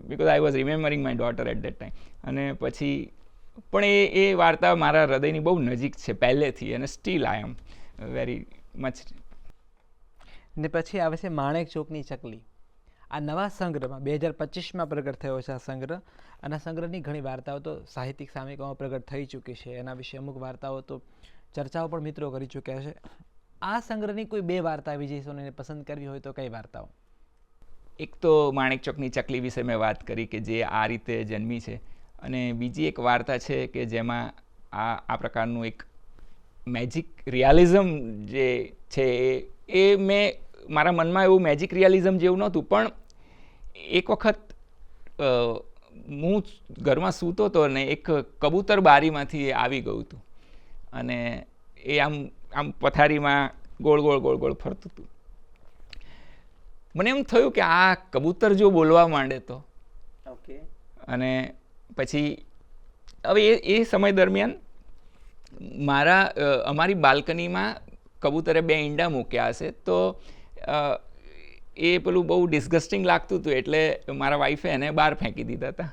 because I was remembering my daughter at that time. અને પછી પણ એ વાર્તા મારા હૃદયની બહુ નજીક છે પહેલેથી, અને steel I am very much. ને પછી આવે છે માણેક ચોકની ચકલી. આ નવા સંગ્રહમાં 2025માં પ્રગટ થયો છે આ સંગ્રહ, અને સંગ્રહની ઘણી વાર્તાઓ તો સાહિત્યિક સામયિકોમાં પ્રગટ થઈ ચૂકી છે. એના વિશે અમુક વાર્તાઓ તો ચર્ચાઓ પણ મિત્રો કરી ચૂક્યા છે. આ સંગ્રહની કોઈ 2 વાર્તા વિજય સોનીને પસંદ કરવી હોય તો કઈ વાર્તાઓ? એક તો માણેક ચોકની ચકલી વિશે મેં વાત કરી કે જે આ રીતે જન્મી છે, અને બીજી એક વાર્તા છે કે જેમાં આ પ્રકારનું એક મેજિક રિયાલિઝમ જે છે એ મેં મારા મનમાં એવું મેજિક રિયાલિઝમ જેવું નહોતું, પણ એક વખત હું ઘરમાં સૂતો હતો ને એક કબૂતર બારીમાંથી આવી ગયું હતું, અને એ આમ પથારીમાં ગોળ ગોળ ગોળ ગોળ ફરતું હતું. મને એમ થયું કે આ કબૂતર જો બોલવા માંડે તો. ઓકે. અને પછી હવે એ સમય દરમિયાન અમારી બાલ્કનીમાં કબૂતરે 2 ઈંડા મૂક્યા હશે, તો એ પેલું બહુ ડિસ્ગસ્ટિંગ લાગતું હતું, એટલે મારા વાઈફે એને બહાર ફેંકી દીધા હતા,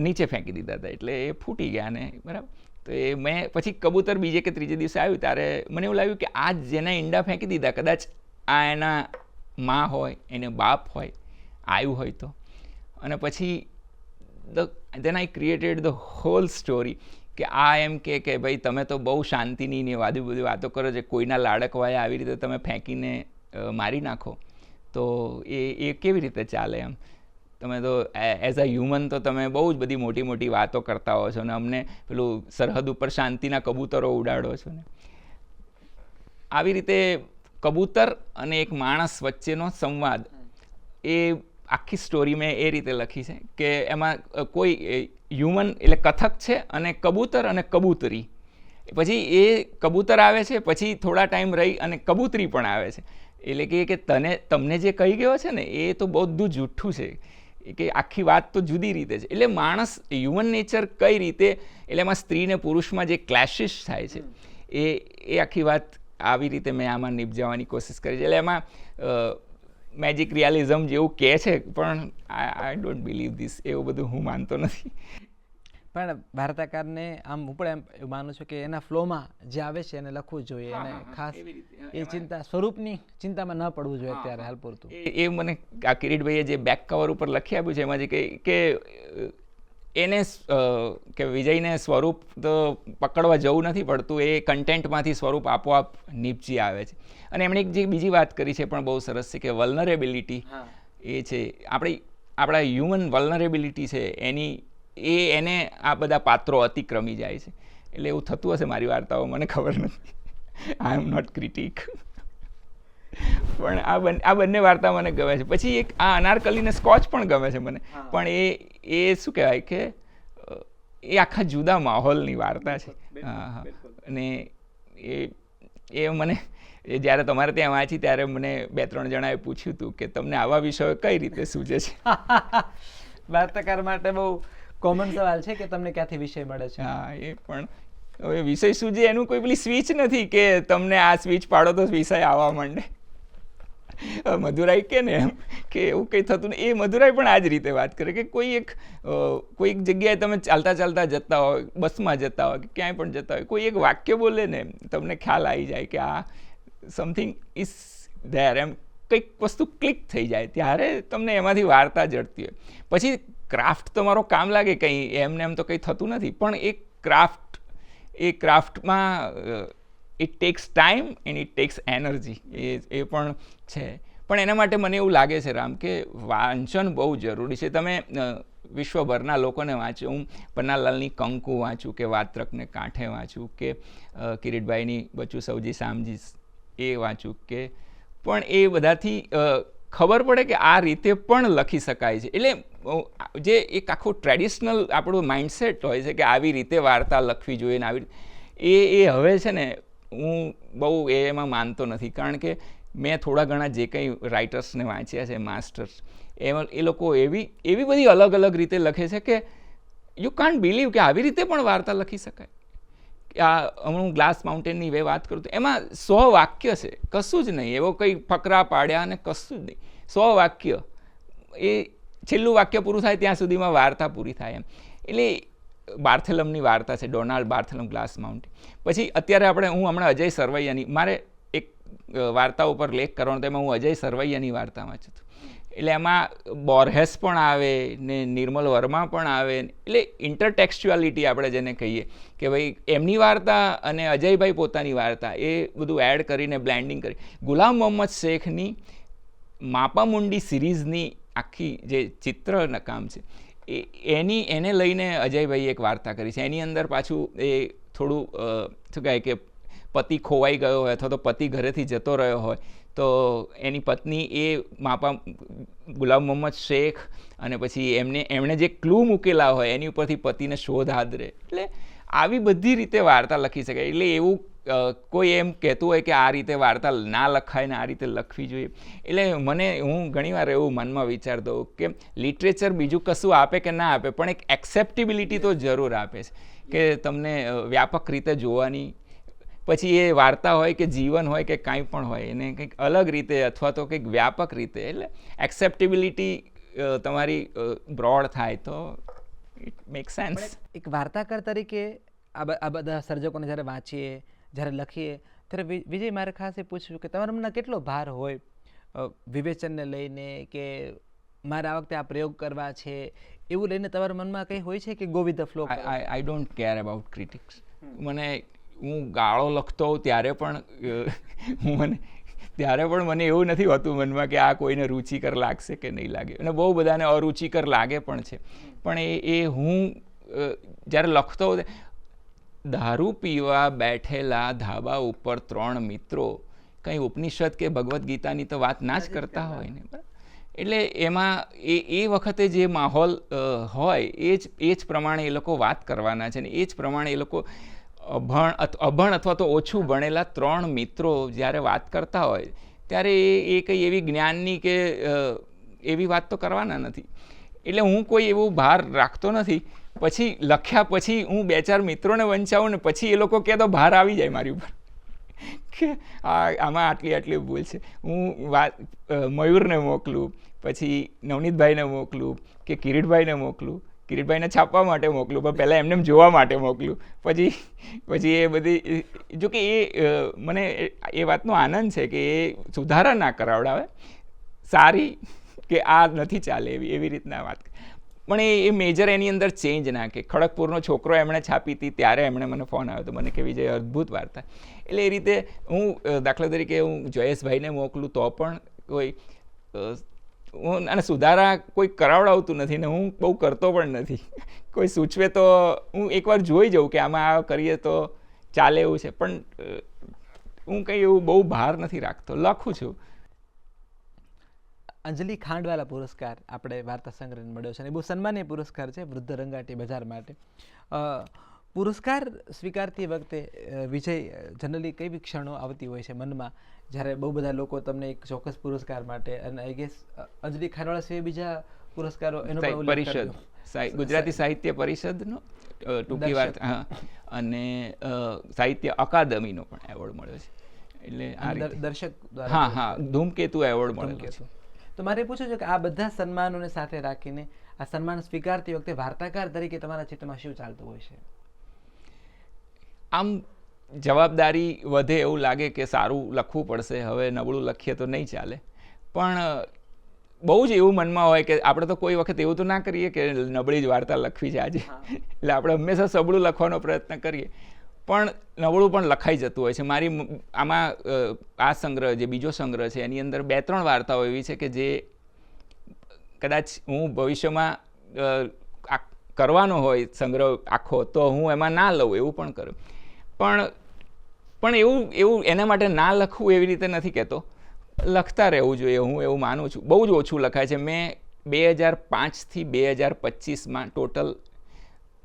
નીચે ફેંકી દીધા હતા, એટલે એ ફૂટી ગયા ને બરાબર. તો એ મેં પછી કબૂતર બીજે કે ત્રીજે દિવસે આવ્યું ત્યારે મને એવું લાગ્યું કે આ જેના ઈંડા ફેંકી દીધા કદાચ આ એના માં હોય, એને બાપ હોય, આવ્યું હોય તો. અને પછી then I created the whole story કે આ એમ કે ભાઈ તમે તો બહુ શાંતિની ને બધી વાતો કરો છો, કોઈના લાડકવાયા આવી રીતે તમે ફેંકીને મારી નાખો તો એ કેવી રીતે ચાલે એમ. તમે તો એઝ અ હ્યુમન તો તમે બહુ જ બધી મોટી મોટી વાતો કરતા હો છો ને અમને પેલું સરહદ ઉપર શાંતિના કબૂતરો ઉડાડો છો ને. આવી રીતે કબૂતર અને એક માણસ વચ્ચેનો સંવાદ, એ આખી સ્ટોરી મેં એ રીતે લખી છે કે એમાં કોઈ હ્યુમન એટલે કથક છે અને કબૂતર અને કબૂતરી. પછી એ કબૂતર આવે છે, પછી થોડા ટાઈમ રહી અને કબૂતરી પણ આવે છે. એટલે કે તમને જે કહી ગયો છે ને એ તો બધું જૂઠું છે, કે આખી વાત તો જુદી રીતે છે. એટલે માણસ હ્યુમન નેચર કઈ રીતે, એટલે એમાં સ્ત્રી ને પુરુષમાં જે ક્લેશિસ થાય છે એ આખી વાત આવી રીતે મેં આમાં નિપજાવવાની કોશિશ કરી છે. એટલે એમાં મેજિક રિયાલિઝમ જેવું કહે છે, પણ આઈ ડોન્ટ બિલીવ ધીસ, એવું બધું હું માનતો નથી. પણ વાર્તાકારને આમ હું પણ એમ માનું છું કે એના ફ્લોમાં જે આવે છે એને લખવું જોઈએ, અને ખાસ એ ચિંતા સ્વરૂપની ચિંતામાં ન પડવું જોઈએ અત્યારે હાલ પૂરતું. એ મને આ કિરીટભાઈએ જે બેક કવર ઉપર લખી આપ્યું છે એમાં જે કે એને કે વિજયને સ્વરૂપ તો પકડવા જવું નથી પડતું, એ કન્ટેન્ટમાંથી સ્વરૂપ આપોઆપ નીપજી આવે છે. અને એમણે એક જે બીજી વાત કરી છે પણ બહુ સરસ છે કે વલ્નરેબિલિટી એ છે આપણા હ્યુમન વલ્નરેબિલિટી છે એને આ બધા પાત્રો અતિક્રમી જાય છે. એટલે એવું થતું હશે મારી વાર્તાઓ, મને ખબર નથી, આઈ એમ નોટ ક્રિટિક. પણ આ બંને વાર્તા મને ગમે છે. પછી એક આ અનારકલીને સ્કોચ પણ ગમે છે મને, પણ એ શું કહેવાય કે એ આખા જુદા માહોલની વાર્તા છે. હા, અને એ મને જ્યારે તમારે ત્યાં વાંચી ત્યારે મને 2-3 જણાએ પૂછ્યું હતું કે તમને આવા વિષયો કઈ રીતે સૂઝે છે. વાર્તાકાર માટે બહુ કોમન સવાલ છે કે તમને ક્યાંથી વિષય મળે છે. હા, એ પણ હવે વિષય સૂઝે એનું કોઈ પેલી સ્વિચ નથી કે તમને આ સ્વિચ પાડો તો વિષય આવવા માંડે. મધુરાઈ કે ને એમ કે એવું કંઈ થતું નહીં. એ મધુરાઈ પણ આ જ રીતે વાત કરે કે કોઈ એક જગ્યાએ તમે ચાલતા ચાલતા જતા હોય, બસમાં જતા હોય કે ક્યાંય પણ જતા હોય, કોઈ એક વાક્ય બોલે ને તમને ખ્યાલ આવી જાય કે આ સમથિંગ ઇઝ ધેર, એમ કંઈક વસ્તુ ક્લિક થઈ જાય ત્યારે તમને એમાંથી વાર્તા જડતી હોય. પછી ક્રાફ્ટ તમારો કામ લાગે કંઈ, એમને એમ તો કંઈ થતું નથી, પણ એ ક્રાફ્ટમાં it takes time and it takes energy, એ પણ છે. પણ એના માટે મને એવું લાગે છે રામ કે વાંચન બહુ જરૂરી છે. તમે વિશ્વભરના લોકોને વાંચ્યો, હું પન્નાલાલની કંકુ વાંચું કે વાત્રકને કાંઠે વાંચું કે કિરીટભાઈની બચુ સૌજી સામજી એ વાંચું કે, પણ એ બધાથી ખબર પડે કે આ રીતે પણ લખી શકાય છે. એટલે જે એક આખું ટ્રેડિશનલ આપણું માઇન્ડસેટ હોય છે કે આવી રીતે વાર્તા લખવી જોઈએ ને આવી એ હવે છે ને હું બહુ એમાં માનતો નથી. કારણ કે મેં થોડા ઘણા જે કંઈ રાઇટર્સને વાંચ્યા છે માસ્ટર્સ, એમાં એ લોકો એવી બધી અલગ અલગ રીતે લખે છે કે યુ કાન્ટ બિલીવ કે આવી રીતે પણ વાર્તા લખી શકાય. હું ગ્લાસ માઉન્ટેનની વાત કરું તો એમાં 100 વાક્ય છે, કશું જ નહીં, એવો કંઈ ફકરા પાડ્યા અને કશું જ નહીં, 100 વાક્ય, એ છેલ્લું વાક્ય પૂરું થાય ત્યાં સુધીમાં વાર્તા પૂરી થાય એમ. એટલે બાર્થેલમની વાર્તા છે, ડોનાલ્ડ બાર્થેલમ, ગ્લાસ માઉન્ટેન. પછી અત્યારે હું હમણાં અજય સરવૈયાની, મારે એક વાર્તા ઉપર લેખ કરવાનો, તેમાં હું અજય સરવૈયાની વાર્તા વાંચું છું. એટલે એમાં બોર્હેસ પણ આવે ને નિર્મલ વર્મા પણ આવે. એટલે ઇન્ટરટેક્સ્ચ્યુઆલિટી આપણે જેને કહીએ કે ભાઈ એમની વાર્તા અને અજયભાઈ પોતાની વાર્તા, એ બધું એડ કરીને બ્લેન્ડિંગ કરી. ગુલામ મોહમ્મદ શેખની માપામુંડી સિરીઝની આખી જે ચિત્રના કામ છે એને લઈને અજયભાઈએ એક વાર્તા કરી છે. એની અંદર પાછું એ થોડું શું કહે કે પતિ ખોવાઈ ગયો હોય અથવા તો પતિ ઘરેથી જતો રહ્યો હોય તો એની પત્ની એ ગુલામ મોહમ્મદ શેખ અને પછી એમણે જે ક્લુ મૂકેલા હોય એની ઉપરથી પતિને શોધ આદરે. એટલે આવી બધી રીતે વાર્તા લખી શકાય. એટલે એવું કોઈ એમ કહેતું હોય કે આ રીતે વાર્તા ના લખાય ને આ રીતે લખવી જોઈએ, એટલે હું ઘણીવાર એવું મનમાં વિચારતો કે લિટરેચર બીજું કશું આપે કે ના આપે, પણ એક એક્સેપ્ટેબિલિટી તો જરૂર આપે છે કે તમને વ્યાપક રીતે જોવાની. પછી એ વાર્તા હોય કે જીવન હોય કે કાંઈ પણ હોય, એને કંઈક અલગ રીતે અથવા તો કંઈક વ્યાપક રીતે, એટલે એક્સેપ્ટેબિલિટી તમારી બ્રોડ થાય તો ઇટ મેક સેન્સ. એક વાર્તાકાર તરીકે આ બધા સર્જકોને જ્યારે વાંચીએ, જ્યારે લખીએ, ત્યારે વિજય, મારે ખાસ એ પૂછ્યું કે તમારા મનમાં કેટલો ભાર હોય વિવેચનને લઈને, કે મારે આ વખતે આ પ્રયોગ કરવા છે એવું લઈને તમારા મનમાં કંઈ હોય છે કે go with the flow? I don't care about critics. હું ગાળો લખતો હોઉં ત્યારે પણ મને એવું નથી હોતું મનમાં કે આ કોઈને રુચિકર લાગશે કે નહીં લાગે, અને બહુ બધાને અરુચિકર લાગે પણ છે. પણ હું જ્યારે લખતો હોઉં, દારૂ પીવા બેઠેલા ધાબા ઉપર 3 મિત્રો કંઈ ઉપનિષદ કે ભગવદ્ ગીતાની તો વાત ના જ કરતા હોય ને. એટલે એમાં એ વખતે જે માહોલ હોય એ જ પ્રમાણે એ લોકો વાત કરવાના છે ને એ જ પ્રમાણે એ લોકો અભણ અથવા તો ઓછું ભણેલા 3 મિત્રો જ્યારે વાત કરતા હોય ત્યારે એ કંઈ એવી જ્ઞાનની કે એવી વાત તો કરવાના નથી. એટલે હું કોઈ એવું ભાર રાખતો નથી. પછી લખ્યા પછી હું 2-4 મિત્રોને વંચાવું ને પછી એ લોકો કહે તો ભાર આવી જાય મારી ઉપર કે આમાં આટલી ભૂલ છે. હું મયુરને મોકલું, પછી નવનીતભાઈને મોકલું કે કિરીટભાઈને મોકલું, કિરીટભાઈને છાપવા માટે મોકલું, પણ પહેલાં એમને જોવા માટે મોકલું. પછી એ બધી, જો કે મને એ વાતનો આનંદ છે કે એ સુધારા ના કરાવડાવે, સારી કે આ નથી ચાલે એવી રીતના વાત. પણ એ મેજર એની અંદર ચેન્જ ના કે ખડગપુરનો છોકરો એમણે છાપી હતી ત્યારે એમણે મને ફોન આવ્યો હતો, મને કે વિજય અદ્ભુત વાર્તા. એટલે એ રીતે હું દાખલા તરીકે હું જયેશભાઈને મોકલું તો પણ કોઈ અને સુધારા કોઈ કરાવડાવતું નથી ને હું બહુ કરતો પણ નથી. કોઈ સૂચવે તો હું એકવાર જોઈ જાઉં કે આમાં આ કરીએ તો ચાલે એવું છે, પણ હું કંઈ એવું બહુ ભાર નથી રાખતો, લખું છું. અંજલિ ખાંડવાલા પુરસ્કાર આપણે વાર્તા સંગ્રહને મળ્યો છે અને બહુ સન્માનીય પુરસ્કાર છે વૃદ્ધ રંગાટી બજાર માટે. પુરસ્કાર સ્વીકારતી વખતે વિજય, જનરલી કેવી ક્ષણો આવતી હોય છે મનમાં જ્યારે બહુ બધા લોકો તમને એક ચોક્કસ પુરસ્કાર માટે, અને આઈ ગેસ અંજલિ ખાંડવાલા સિવાય બીજા પુરસ્કારો, એનો પરિષદ, ગુજરાતી સાહિત્ય પરિષદનો ટૂંકી વાર્તા અને સાહિત્ય અકાદમીનો પણ એવોર્ડ મળ્યો છે. એટલે આ રીતે દર્શક, હા, ધૂમકેતુ એવોર્ડ મળ્યો છે. તો મારે પૂછવું છે કે આ બધા સન્માનોને સાથે રાખીને આ સન્માન સ્વીકારતી વખતે વાર્તાકાર તરીકે તમારા ચિત્તમાં શું ચાલતું હોય છે? આમ જવાબદારી વધે એવું લાગે કે સારું લખવું પડશે, હવે નબળું લખીએ તો નહીં ચાલે. પણ બહુ જ એવું મનમાં હોય કે આપણે તો કોઈ વખત એવું તો ના કરીએ કે નબળી જ વાર્તા લખવી છે આજે, એટલે આપણે હંમેશા સબળું લખવાનો પ્રયત્ન કરીએ, પણ નબળું પણ લખાઈ જતું હોય છે. મારી આમાં આ સંગ્રહ જે બીજો સંગ્રહ છે એની અંદર 2-3 વાર્તાઓ એવી છે કે જે કદાચ હું ભવિષ્યમાં કરવાનો હોય સંગ્રહ આખો તો હું એમાં ના લઉં, એવું પણ કરું. પણ એવું એના માટે ના લખવું એવી રીતે નથી કહેતો, લખતા રહેવું જોઈએ, હું એવું માનું છું. બહુ જ ઓછું લખાય છે. મેં 2005થી 2025માં ટોટલ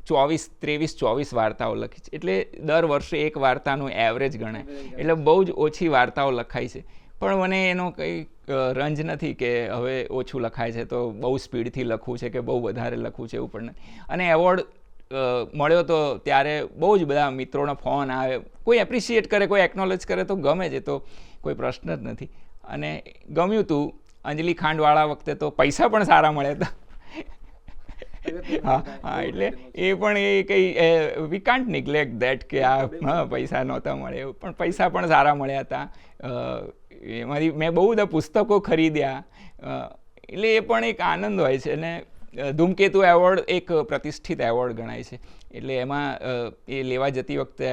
23-24 વાર્તાઓ લખી છે, એટલે દર વર્ષે એક વાર્તાનું એવરેજ ગણાય, એટલે બહુ જ ઓછી વાર્તાઓ લખાય છે. પણ મને એનો કંઈ રંજ નથી કે હવે ઓછું લખાય છે તો બહુ સ્પીડથી લખવું છે કે બહુ વધારે લખવું છે, એવું પણ નથી. અને એવોર્ડ મળ્યો તો ત્યારે બહુ જ બધા મિત્રોનો ફોન આવે, કોઈ એપ્રિશિએટ કરે, કોઈ એકનોલેજ કરે તો ગમે છે, તો કોઈ પ્રશ્ન જ નથી. અને ગમ્યું હતું. અંજલિ ખાંડવાળા વખતે તો પૈસા પણ સારા મળ્યા હતા. હા, એટલે એ પણ એ કંઈ વી કાન્ટ નિગ્લેક્ટ દેટ કે આ પૈસા નહોતા મળે એવું, પણ પૈસા પણ સારા મળ્યા હતા. એમાંથી મેં બહુ બધા પુસ્તકો ખરીદ્યા, એટલે એ પણ એક આનંદ હોય છે. અને ધૂમકેતુ એવોર્ડ એક પ્રતિષ્ઠિત એવોર્ડ ગણાય છે, એટલે એમાં એ લેવા જતી વખતે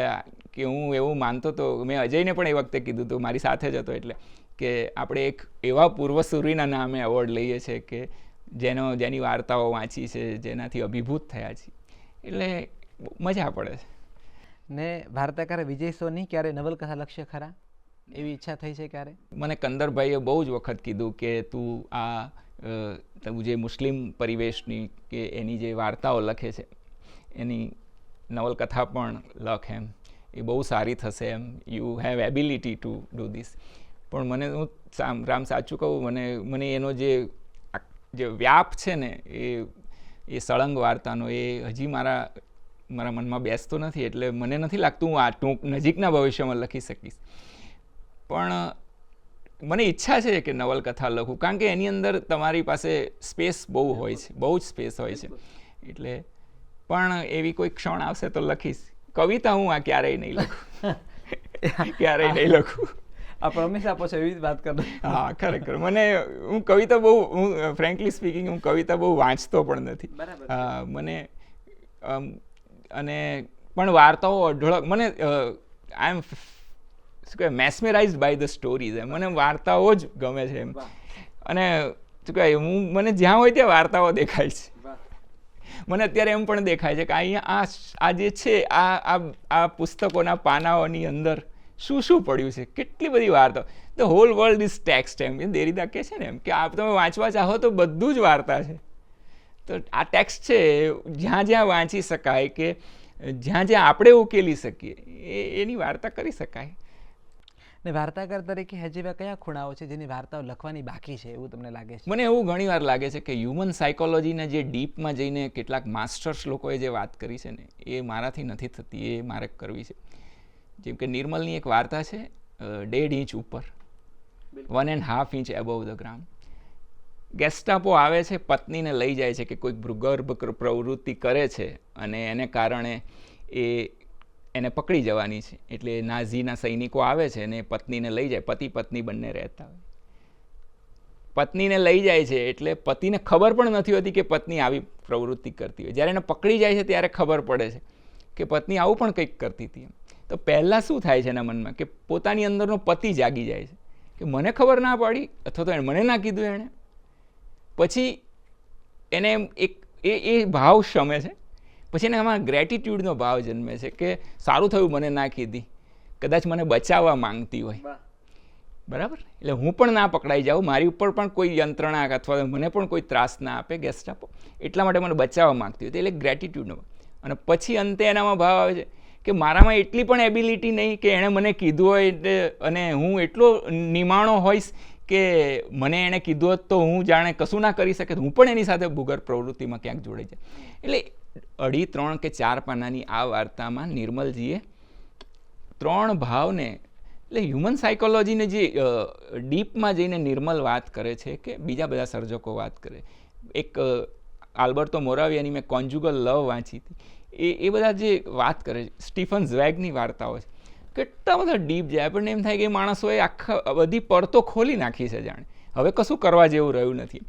કે હું એવું માનતો હતો, મેં અજયને પણ એ વખતે કીધું હતું, મારી સાથે જ હતો, એટલે કે આપણે એક એવા પૂર્વસૂરીના નામે એવોર્ડ લઈએ છીએ કે જેની વાર્તાઓ વાંચી છે, જેનાથી અભિભૂત થયા છે, એટલે મજા પડે છે. ને વાર્તાકાર વિજય સોની ક્યારે નવલકથા લખશે ખરા? એવી ઈચ્છા થઈ છે ક્યારે? મને કંદરભાઈએ બહુ જ વખત કીધું કે તું જે મુસ્લિમ પરિવેશની કે એની જે વાર્તાઓ લખે છે એની નવલકથા પણ લખ, એમ એ બહુ સારી થશે, એમ you have ability to do this. પણ મને, હું રામ સાચું કહું, મને એનો જે વ્યાપ છે ને એ સળંગ વાર્તાનો એ હજી મારા મનમાં બેસતો નથી, એટલે મને નથી લાગતું હું આ નજીકના ભવિષ્યમાં લખી શકીશ. પણ મને ઈચ્છા છે કે નવલકથા લખું, કારણ કે એની અંદર તમારી પાસે સ્પેસ બહુ હોય છે, બહુ જ સ્પેસ હોય છે. એટલે પણ એવી કોઈ ક્ષણ આવશે તો લખીશ. કવિતા હું આ ક્યારેય નહીં લખું, ક્યારેય નહીં લખું. આ પ્રોમિસ આપો છો એવી વાત કરો. હા, ખરેખર હું કવિતા બહુ, હું ફ્રેન્કલી સ્પીકિંગ, હું કવિતા બહુ વાંચતો પણ નથી. મને અને પણ વાર્તાઓ અઢળક, મને આઈ એમ શું કહેવાય, મેસ્મેરાઇઝડ બાય ધ સ્ટોરીઝ. મને વાર્તાઓ જ ગમે છે એમ. અને શું કહેવાય, મને જ્યાં હોય ત્યાં વાર્તાઓ દેખાય છે. મને અત્યારે એમ પણ દેખાય છે કે અહીંયા આ જે છે આ પુસ્તકોના પાનાઓની અંદર શું શું પડ્યું છે, કેટલી બધી વાર્તાઓ. The whole world is text, એમ દેરીદા કહે છે ને, એમ કે આપ તમે વાંચવા ચાહો તો બધું જ વાર્તા છે. તો આ ટેક્સ્ટ છે, જ્યાં જ્યાં વાંચી શકાય કે જ્યાં જ્યાં આપણે ઉકેલી શકીએ એની વાર્તા કરી શકાય. ને વાર્તાકાર તરીકે હજી એવા કયા ખૂણાઓ છે જેની વાર્તાઓ લખવાની બાકી છે એવું તમને લાગે છે? મને એવું ઘણી વાર લાગે છે કે હ્યુમન સાયકોલોજીને જે ડીપમાં જઈને કેટલાક માસ્ટર્સ લોકોએ જે વાત કરી છે ને, એ મારાથી નથી થતી, એ મારે કરવી છે. જેમ કે નિર્મલની એક વાર્તા છે 1.5 ઇંચ ઉપર, 1.5 ઇંચ એબોવ ધ ગ્રાઉન્ડ. ગેસ્ટાપો આવે છે, પત્નીને લઈ જાય છે કે કોઈક ભૂગર્ભ પ્રવૃત્તિ કરે છે અને એને કારણે એને પકડી જવાની છે. એટલે નાઝીના સૈનિકો આવે છે અને પત્નીને લઈ જાય, પતિ પત્ની બંને રહેતા હોય. પત્નીને લઈ જાય છે એટલે પતિને ખબર પણ નથી હોતી કે પત્ની આવી પ્રવૃત્તિ કરતી હોય. જ્યારે એને પકડી જાય છે ત્યારે ખબર પડે છે કે પત્ની આવું પણ કંઈક કરતી હતી. તો પહેલાં શું થાય છે એના મનમાં કે પોતાની અંદરનો પતિ જાગી જાય છે કે મને ખબર ના પડી, અથવા તો મને ના કીધું એણે. પછી એને એ ભાવ શમે છે. પછી એને આમાં ગ્રેટિટ્યૂડનો ભાવ જન્મે છે કે સારું થયું મને ના કીધી, કદાચ મને બચાવવા માંગતી હોય, બરાબર. એટલે હું પણ ના પકડાઈ જાઉં, મારી ઉપર પણ કોઈ યંત્રણા અથવા મને પણ કોઈ ત્રાસ ના આપે ગેસ્ટાપો, એટલા માટે મને બચાવવા માંગતી હોય. એટલે ગ્રેટિટ્યૂડનો. અને પછી અંતે એનામાં ભાવ આવે છે કે મારામાં એટલી પણ એબિલિટી નહીં કે એણે મને કીધું હોય અને હું એટલો નિમાણો હોઈશ કે મને એણે કીધું હોત તો હું જાણે કશું ના કરી શકે, હું પણ એની સાથે ભૂગર્ભ પ્રવૃત્તિમાં ક્યાંક જોડાઈ જાય. એટલે 2.5, 3 કે 4 પાનાની આ વાર્તામાં નિર્મલજીએ 3 ભાવને, એટલે હ્યુમન સાયકોલોજીને જે ડીપમાં જઈને નિર્મલ વાત કરે છે કે બીજા બધા સર્જકો વાત કરે. એક આલ્બર્ટો મોરાવિયાની મેં કોન્જુગલ લવ વાંચી હતી, એ બધા જે વાત કરે છે, સ્ટીફન ઝ્વેગની વાર્તાઓ છે. કેટલા બધા ડીપ જાય. આપણને એમ થાય કે માણસોએ આખા બધી પડતો ખોલી નાખી છે જાણે હવે કશું કરવા જેવું રહ્યું નથી.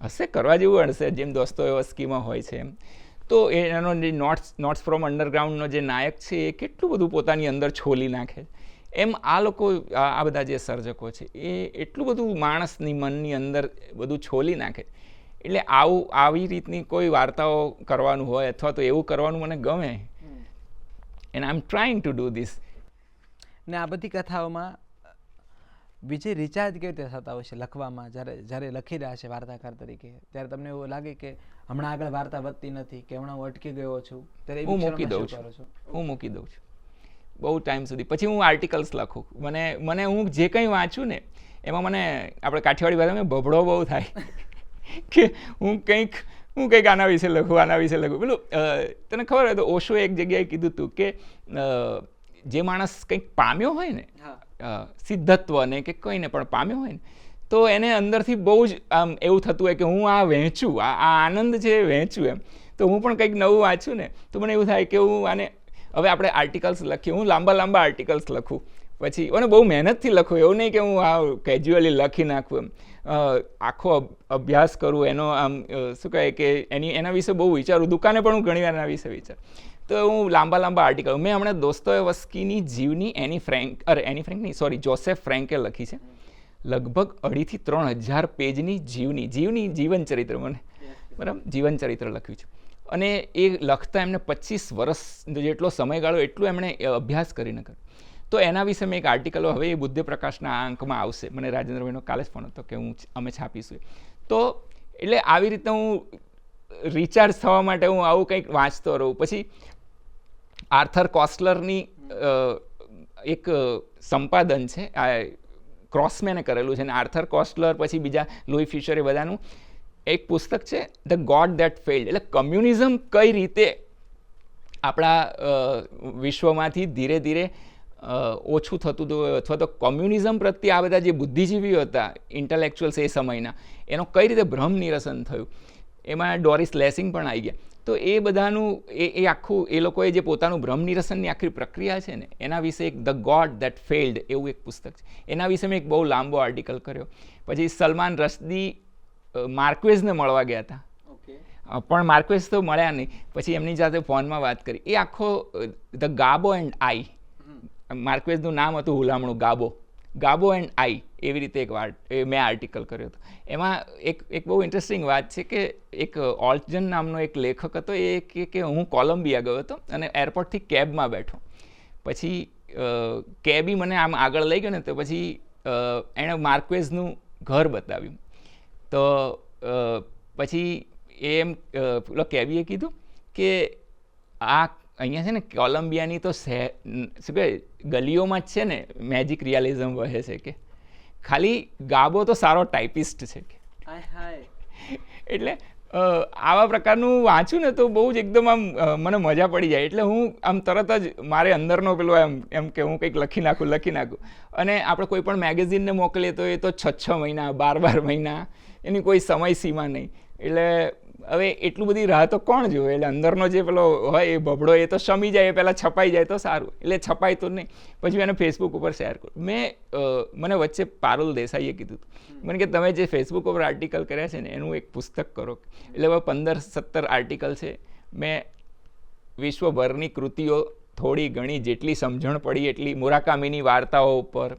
હશે કરવા જેવું હશે, જેમ દોસ્તોયેવસ્કીમાં હોય છે એમ. તો એનો જે નોટ્સ ફ્રોમ અંડરગ્રાઉન્ડનો જે નાયક છે એ કેટલું બધું પોતાની અંદર છોલી નાખે. એમ આ લોકો આ બધા જે સર્જકો છે એ એટલું બધું માણસની મનની અંદર બધું છોલી નાખે. એટલે આવી રીતની કોઈ વાર્તાઓ કરવાનું હોય અથવા તો એવું કરવાનું મને ગમે. And I M trying to do this. ને આ બધી કથાઓમાં વિજય રિચાર્જ કેવી રીતે થતા હોય છે લખવામાં? જ્યારે લખી રહ્યા છે વાર્તાકાર તરીકે, ત્યારે તમને એવું લાગે કે હમણાં આગળ વાર્તા વધતી નથી, કે હમણાં હું અટકી ગયો છું, ત્યારે હું મૂકી દઉં છું બહુ ટાઈમ સુધી. પછી હું આર્ટિકલ્સ લખું. મને હું જે કંઈ વાંચું ને એમાં મને આપણે કાઠિયાવાડી ભાષામાં ભભડો બહુ થાય કે હું કંઈક આના વિશે લખું. પેલું તને ખબર હોય તો ઓશોએ એક જગ્યાએ કીધું હતું કે જે માણસ કંઈક પામ્યો હોય ને, સિદ્ધત્વ ને કે કંઈ ને પણ પામ્યો હોય ને, તો એને અંદરથી બહુ જ આમ એવું થતું હોય કે હું આ વહેંચું, આ આનંદ છે વહેંચું એમ. તો હું પણ કંઈક નવું વાંચું ને તો મને એવું થાય કે હું આને હવે આપણે આર્ટિકલ્સ લખીએ, હું લાંબા આર્ટિકલ્સ લખું, પછી અને બહુ મહેનતથી લખું. એવું નહીં કે હું આ કેજ્યુઅલી લખી નાખું એમ. આખો અભ્યાસ કરું એનો, આમ શું કહે કે એના વિશે બહુ વિચારું. દુકાને પણ હું ઘણીવાર એના વિશે વિચારું. તો હું લાંબા આર્ટિકલ, મેં હમણાં દોસ્તોયેવસ્કીની જીવની જોસેફ ફ્રેન્કે લખી છે લગભગ 2,500 થી 3,000 પેજની જીવન ચરિત્ર, મને બરાબર જીવન ચરિત્ર લખ્યું છે. અને એ લખતા એમને 25 વર્ષ જેટલો સમયગાળો એટલું એમણે અભ્યાસ કરીને કર્યો. તો એના વિશે મેં એક આર્ટિકલ હવે એ બુદ્ધ પ્રકાશના આ અંકમાં આવશે. મને રાજેન્દ્રભાઈનો કાલે જ ફોન હતો કે અમે છાપીશું. તો એટલે આવી રીતે હું રિચાર્જ થવા માટે હું આવું કંઈક વાંચતો રહું. પછી આર્થર કોસ્ટલરની એક સંપાદન છે, આ ક્રોસમેને કરેલું છે, અને આર્થર કોસ્ટલર પછી બીજા લૂઈ ફિશર, એ બધાનું એક પુસ્તક છે ધ ગોડ ધેટ ફેલ્ડ. એટલે કમ્યુનિઝમ કઈ રીતે આપણા વિશ્વમાંથી ધીરે ધીરે ઓછું થતું હતું, અથવા તો કોમ્યુનિઝમ પ્રત્યે આ બધા જે બુદ્ધિજીવીઓ હતા ઇન્ટેલેક્ચ્યુઅલ્સ એ સમયના, એનો કઈ રીતે ભ્રમ નિરસન થયું. એમાં ડોરિસ લેસિંગ પણ આવી ગયા. તો એ બધાનું એ આખું એ લોકોએ જે પોતાનું ભ્રમ નિરસનની આખી પ્રક્રિયા છે ને એના વિશે એક ધ ગોડ ધેટ ફેલ્ડ એવું એક પુસ્તક છે. એના વિશે મેં એક બહુ લાંબો આર્ટિકલ કર્યો. પછી સલમાન રશ્દી માર્ક્વેઝને મળવા ગયા હતા, પણ માર્ક્વેઝ તો મળ્યા નહીં. પછી એમની સાથે ફોનમાં વાત કરી. એ આખો ધ ગાબો એન્ડ આઈ, માર્ક્વેઝનું નામ હતું હુલામણું, ગાબો એન્ડ આઈ, એવી રીતે મેં આર્ટિકલ કર્યો હતો. એમાં એક બહુ ઇન્ટરેસ્ટિંગ વાત છે કે એક ઓલ્ટજન નામનો એક લેખક હતો. એ કે હું કોલંબિયા ગયો હતો અને એરપોર્ટથી કેબમાં બેઠો. પછી કેબી મને આમ આગળ લઈ ગયો ને, તો પછી એણે માર્ક્વેઝનું ઘર બતાવ્યું. તો પછી એમ પેલો કેબીએ કીધું કે આ અહીંયા છે ને કોલંબિયાની તો શું કહે ગલીઓમાં જ છે ને મેજિક રિયાલિઝમ વહે છે, કે ખાલી ગાબો તો સારો ટાઈપિસ્ટ છે કે. એટલે આવા પ્રકારનું વાંચું ને તો બહુ જ એકદમ આમ મને મજા પડી જાય. એટલે હું આમ તરત જ મારે અંદરનો પેલો એમ કે હું કંઈક લખી નાખું. અને આપણે કોઈ પણ મેગેઝિનને મોકલીએ તો એ તો 6 મહિના 12 મહિના, એની કોઈ સમય સીમા નહીં. એટલે હવે એટલું બધી રાહ તો કોણ જોવે? એટલે અંદરનો જે પેલો હોય એ ભભડો એ તો શમી જાય, પહેલાં છપાઈ જાય તો સારું. એટલે છપાય તો નહીં, પછી એને ફેસબુક ઉપર શેર કરું. મને વચ્ચે પારુલ દેસાઈએ કીધું હતું મને કે તમે જે ફેસબુક ઉપર આર્ટિકલ કર્યા છે ને એનું એક પુસ્તક કરો. એટલે હવે 15-17 આર્ટિકલ છે. મેં વિશ્વભરની કૃતિઓ થોડી ઘણી જેટલી સમજણ પડી એટલી, મુરાકામીની વાર્તાઓ ઉપર,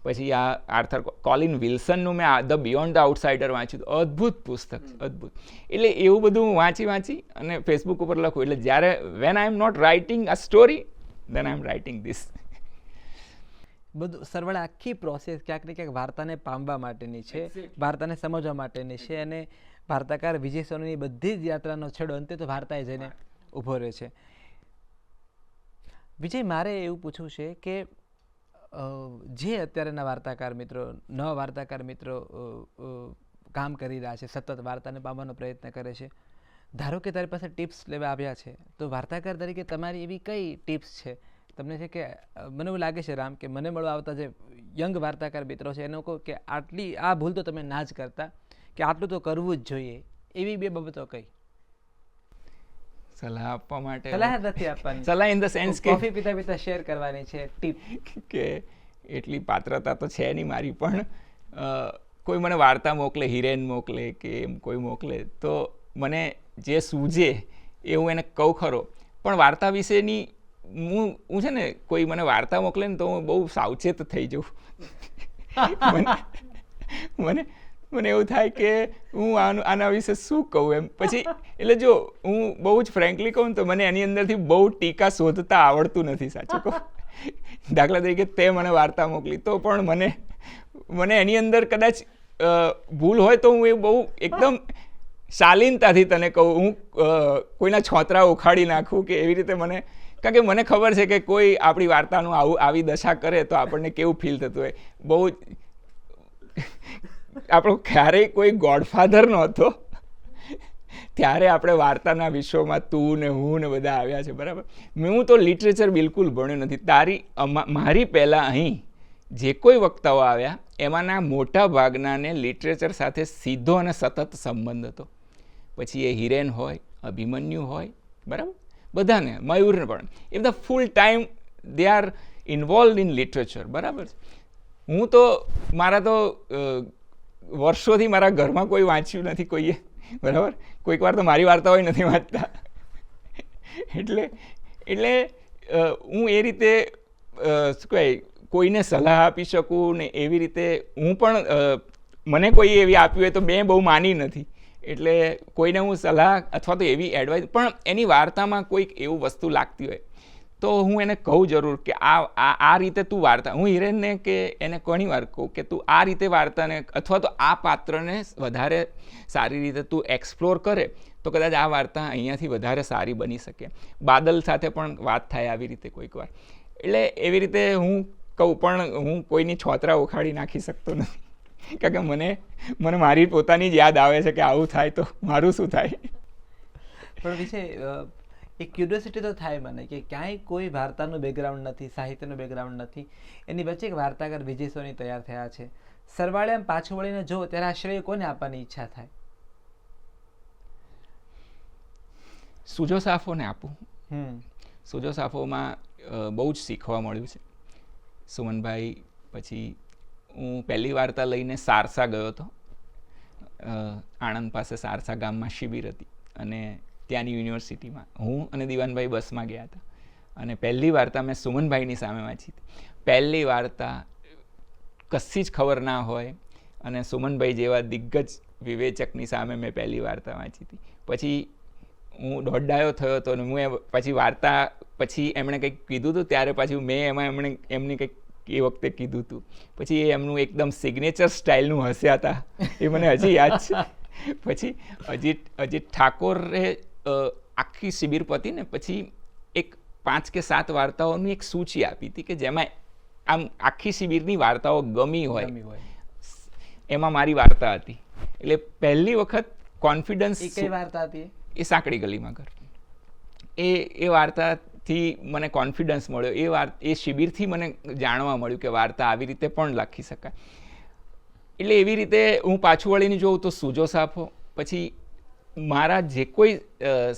પછી આ આર્થર કોલિન વિલ્સનનું મેં ધ બિયોન્ડ ધ આઉટસાઇડર વાંચ્યું. અદ્ભુત પુસ્તક, અદ્ભુત. એટલે એવું બધું વાંચી અને ફેસબુક ઉપર લખું. એટલે જ્યારે when I am not writing a story, then I am writing this. બધું સરવાળે આખી પ્રોસેસ ક્યાંક ને ક્યાંક વાર્તાને પામવા માટેની છે, વાર્તાને સમજવા માટેની છે. અને વાર્તાકાર વિજય સોનીની બધી જ યાત્રાનો છેડો અંતે તો વાર્તાએ જઈને ઊભો રહે છે. વિજય, મારે એવું પૂછવું છે કે જે અત્યારેના વાર્તાકાર મિત્રો, નવા વાર્તાકાર મિત્રો કામ કરી રહ્યા છે, સતત વાર્તાને પામવાનો પ્રયત્ન કરે છે, ધારો કે તારી પાસે ટિપ્સ લેવા આવ્યા છે, તો વાર્તાકાર તરીકે તમારી એવી કઈ ટિપ્સ છે તમને? છે કે મને એવું લાગે છે રામ કે મને મળવા આવતા જે યંગ વાર્તાકાર મિત્રો છે એનો કહો કે આટલી આ ભૂલ તો તમે ના જ કરતા, કે આટલું તો કરવું જ જોઈએ, એવી 2 બાબતો કઈ? સલાહ આપવા માટે સલાહ નથી આપવાની, સલાહ ઇન ધ સેન્સ કે કોફી પીતા પીતા શેર કરવાની છે ટીપ. કે એટલી પાત્રતા તો છે નહીં મારી, પણ કોઈ મને વાર્તા મોકલે, હિરેન મોકલે કે એમ કોઈ મોકલે તો મને જે સૂઝે એ હું એને કહું ખરો. પણ વાર્તા વિશેની હું છે ને, કોઈ મને વાર્તા મોકલે ને તો હું બહુ સાવચેત થઈ જાઉં. મને મને એવું થાય કે હું આના વિશે શું કહું એમ. પછી એટલે જો હું બહુ જ ફ્રેન્કલી કહું ને તો મને એની અંદરથી બહુ ટીકા શોધતા આવડતું નથી, સાચું કહું. દાખલા તરીકે તે મને વાર્તા મોકલી તો પણ મને એની અંદર કદાચ ભૂલ હોય તો હું એ બહુ એકદમ શાલીનતાથી તને કહું, હું કોઈના છોતરા ઉખાડી નાખું કે એવી રીતે મને, કારણ કે મને ખબર છે કે કોઈ આપણી વાર્તાનું આવી દશા કરે તો આપણને કેવું ફીલ થતું હોય. બહુ આપણો ક્યારેય કોઈ ગોડફાધર નહોતો ત્યારે આપણે વાર્તાના વિશ્વમાં તું ને હું ને બધા આવ્યા છે, બરાબર. હું તો લિટરેચર બિલકુલ ભણ્યું નથી. મારી પહેલાં અહીં જે કોઈ વક્તાઓ આવ્યા એમાંના મોટા ભાગનાને લિટરેચર સાથે સીધો અને સતત સંબંધ હતો. પછી એ હિરેન હોય, અભિમન્યુ હોય, બરાબર, બધાને, મયુરને પણ, એ બધા full time they are involve in literature, બરાબર. હું તો મારા તો વર્ષોથી મારા ઘરમાં કોઈ વાંચ્યું નથી કોઈએ, બરાબર. કોઈક વાર તો મારી વાર્તાઓ નથી વાંચતા. એટલે હું એ રીતે શું કહેવાય, કોઈને સલાહ આપી શકું ને એવી રીતે હું પણ, મને કોઈ એવી આપી હોય તો મેં બહુ માની નથી. એટલે કોઈને હું સલાહ અથવા તો એવી એડવાઇસ, પણ એની વાર્તામાં કોઈક એવું વસ્તુ લાગતી હોય તો હું એને કહું જરૂર કે આ રીતે તું વાર્તા, હું હિરેનને કે એને ઘણી વાર કહું કે તું આ રીતે વાર્તાને અથવા તો આ પાત્રને વધારે સારી રીતે તું એક્સપ્લોર કરે તો કદાચ આ વાર્તા અહીંયાથી વધારે સારી બની શકે. બાદલ સાથે પણ વાત થાય આવી રીતે કોઈક વાર. એટલે એવી રીતે હું કહું, પણ હું કોઈની છોતરા ઉખાડી નાખી શકતો નથી, કારણ કે મને મારી પોતાની જ યાદ આવે છે કે આવું થાય તો મારું શું થાય. પણ વિશે એક ક્યુરિયોસિટી તો થાય મને કે ક્યાંય કોઈ વાર્તાનું બેકગ્રાઉન્ડ નથી, સાહિત્યનું બેકગ્રાઉન્ડ નથી, એની વચ્ચે એક વાર્તાકાર વિજય સોની તૈયાર થયા છે. સરવાળે આમ પાછું વળીને જો ત્યારે આ શ્રેય કોને આપવાની ઈચ્છા થાય? સુજો સાફોને આપું. સુજો સાફોમાં બહુ જ શીખવા મળ્યું છે. સુમનભાઈ, પછી હું પહેલી વાર્તા લઈને સારસા ગયો હતો. આણંદ પાસે સારસા ગામમાં શિબિર હતી અને ત્યાંની યુનિવર્સિટીમાં હું અને દિવાનભાઈ બસમાં ગયા હતા અને પહેલી વાર્તા મેં સુમનભાઈની સામે વાંચી હતી. પહેલી વાર્તા કશી જ ખબર ના હોય અને સુમનભાઈ જેવા દિગ્ગજ વિવેચકની સામે મેં પહેલી વાર્તા વાંચી હતી. પછી હું દોડાયો થયો હતો અને હું પછી વાર્તા પછી એમણે કંઈક કીધું હતું ત્યારે પાછું મેં એમાં એમને કંઈક એ વખતે કીધું હતું. પછી એ એમનું એકદમ સિગ્નેચર સ્ટાઇલનું હસ્યા હતા, એ મને હજી યાદ છે. પછી અજીત ઠાકોરે આખી શિબિર પતી ને પછી એક 5 કે 7 વાર્તાઓની એક સૂચિ આપી હતી કે જેમાં આમ આખી શિબિરની વાર્તાઓ ગમી હોય એમાં મારી વાર્તા હતી. એટલે પહેલી વખત કોન્ફિડન્સ. એ કઈ વાર્તા હતી? એ સાંકડી ગલીમાં ઘર. એ વાર્તાથી મને કોન્ફિડન્સ મળ્યો. એ શિબિરથી મને જાણવા મળ્યું કે વાર્તા આવી રીતે પણ લખી શકાય. એટલે એવી રીતે હું પાછું વળીને જોઉં તો સુજો સાફો, પછી મારા જે કોઈ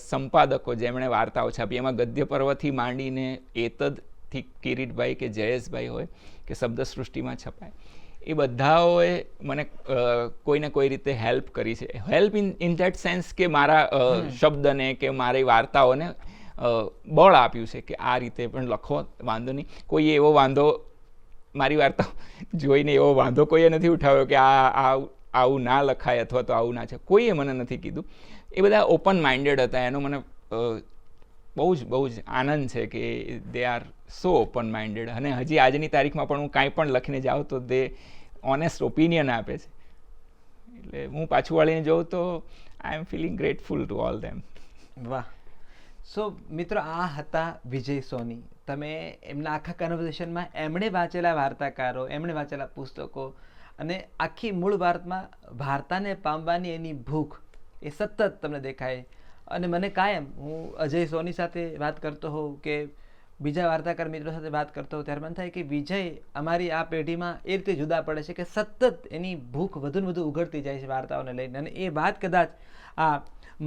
સંપાદકો જેમણે વાર્તાઓ છાપી એમાં ગદ્ય પર્વથી માંડીને એતદથી કિરીટભાઈ કે જયેશભાઈ હોય કે શબ્દસૃષ્ટિમાં છપાય, એ બધાઓએ મને કોઈને કોઈ રીતે હેલ્પ કરી છે. હેલ્પ ઇન ધેટ સેન્સ કે મારા શબ્દને કે મારી વાર્તાઓને બળ આપ્યું છે કે આ રીતે પણ લખો, વાંધો નહીં. કોઈએ એવો વાંધો મારી વાર્તા જોઈને એવો વાંધો કોઈએ નથી ઉઠાવ્યો કે આવું ના લખાય અથવા તો આવું ના છે, કોઈએ મને નથી કીધું. એ બધા ઓપન માઇન્ડેડ હતા. એનો મને બહુ જ આનંદ છે કે they are so open minded. અને હજી આજની તારીખમાં પણ હું કાંઈ પણ લખીને જાઉં તો દે ઓનેસ્ટ ઓપિનિયન આપે છે. એટલે હું પાછું વાળીને જોઉં તો આઈ એમ ફિલિંગ ગ્રેટફુલ ટુ ઓલ ધેમ. વાહ. સો મિત્રો, આ હતા વિજય સોની. તમે એમના આખા કન્વર્ઝેશનમાં એમણે વાંચેલા વાર્તાકારો, એમણે વાંચેલા પુસ્તકો અને આખી મૂળ વાર્તાને પામવાની એની ભૂખ એ સતત તમને દેખાય. અને મને કાયમ હું અજય સોની સાથે વાત કરતો હોઉં કે બીજા વાર્તાકાર મિત્રો સાથે વાત કરતો હોઉં ત્યારે મને થાય કે વિજય અમારી આ પેઢીમાં એ રીતે જુદા પડે છે કે સતત એની ભૂખ વધુ ને વધુ ઉઘડતી જાય છે વાર્તાઓને લઈને, અને એ વાત કદાચ આ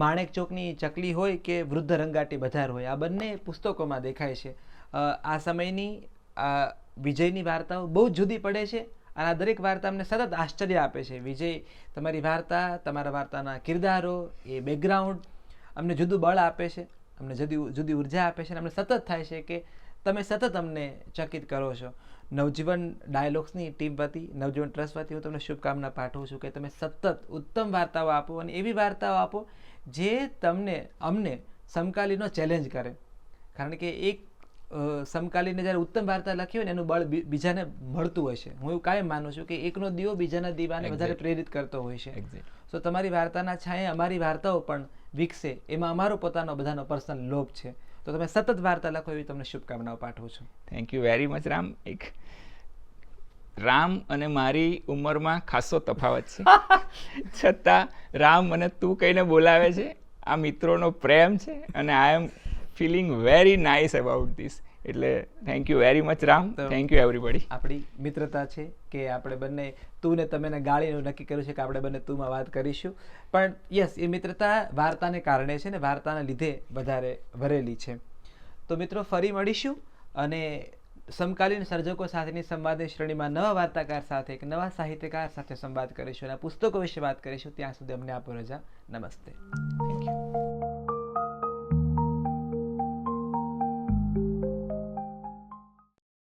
માણેક ચોકની ચકલી હોય કે વૃદ્ધ રંગાટી બજાર હોય, આ બંને પુસ્તકોમાં દેખાય છે. આ સમયની વિજયની વાર્તાઓ બહુ જ જુદી પડે છે અને આ દરેક વાર્તા અમને સતત આશ્ચર્ય આપે છે. વિજય, તમારી વાર્તા, તમારા વાર્તાના કિરદારો, એ બેકગ્રાઉન્ડ અમને જુદું બળ આપે છે, અમને જુદી ઉર્જા આપે છે અને અમને સતત થાય છે કે તમે સતત અમને ચકિત કરો છો. નવજીવન ડાયલોગ્સની ટીમ વતી, નવજીવન ટ્રસ્ટ વતી હું તમને શુભકામના પાઠવું છું કે તમે સતત ઉત્તમ વાર્તાઓ આપો અને એવી વાર્તાઓ આપો જે અમને સમકાલીનો ચેલેન્જ કરે. કારણ કે એક સમકાલીને જ્યારે ઉત્તમ વાર્તા લખી હોય ને એનું બળ બીજાને મળતું હોય છે. હું એવું કાયમ માનું છું કે એકનો દીવો બીજાના દીવાને વધારે પ્રેરિત કરતો હોય છે. તો તમારી વાર્તાના છાંયે અમારી વાર્તાઓ પણ વિકસે, એમાં અમારો પોતાનો બધાનો પર્સનલ લોભ છે. તો તમે સતત વાર્તા લખો એવી તમને શુભકામનાઓ પાઠવું છું. Thank you very much Ram. એક રામ અને મારી ઉંમરમાં ખાસો તફાવત છે છતાં રામ મને તું કહીને બોલાવે છે. આ મિત્રોનો પ્રેમ છે અને I am feeling very nice about this. એટલે thank you very much Ram. Thank you everybody. આપણી મિત્રતા છે કે આપણે બંને તું ને તમે ગાળીનું નક્કી કર્યું છે કે આપણે બંને તુંમાં વાત કરીશું, પણ યસ, એ મિત્રતા વાર્તાને કારણે છે ને વાર્તાના લીધે વધારે ભરેલી છે. તો મિત્રો, ફરી મળીશું અને સમકાલીન સર્જકો સાથેની સંવાદની શ્રેણીમાં નવા વાર્તાકાર સાથે, એક નવા સાહિત્યકાર સાથે સંવાદ કરીશું અને પુસ્તકો વિશે વાત કરીશું. ત્યાં સુધી અમને આપો રજા. નમસ્તે. Thank you.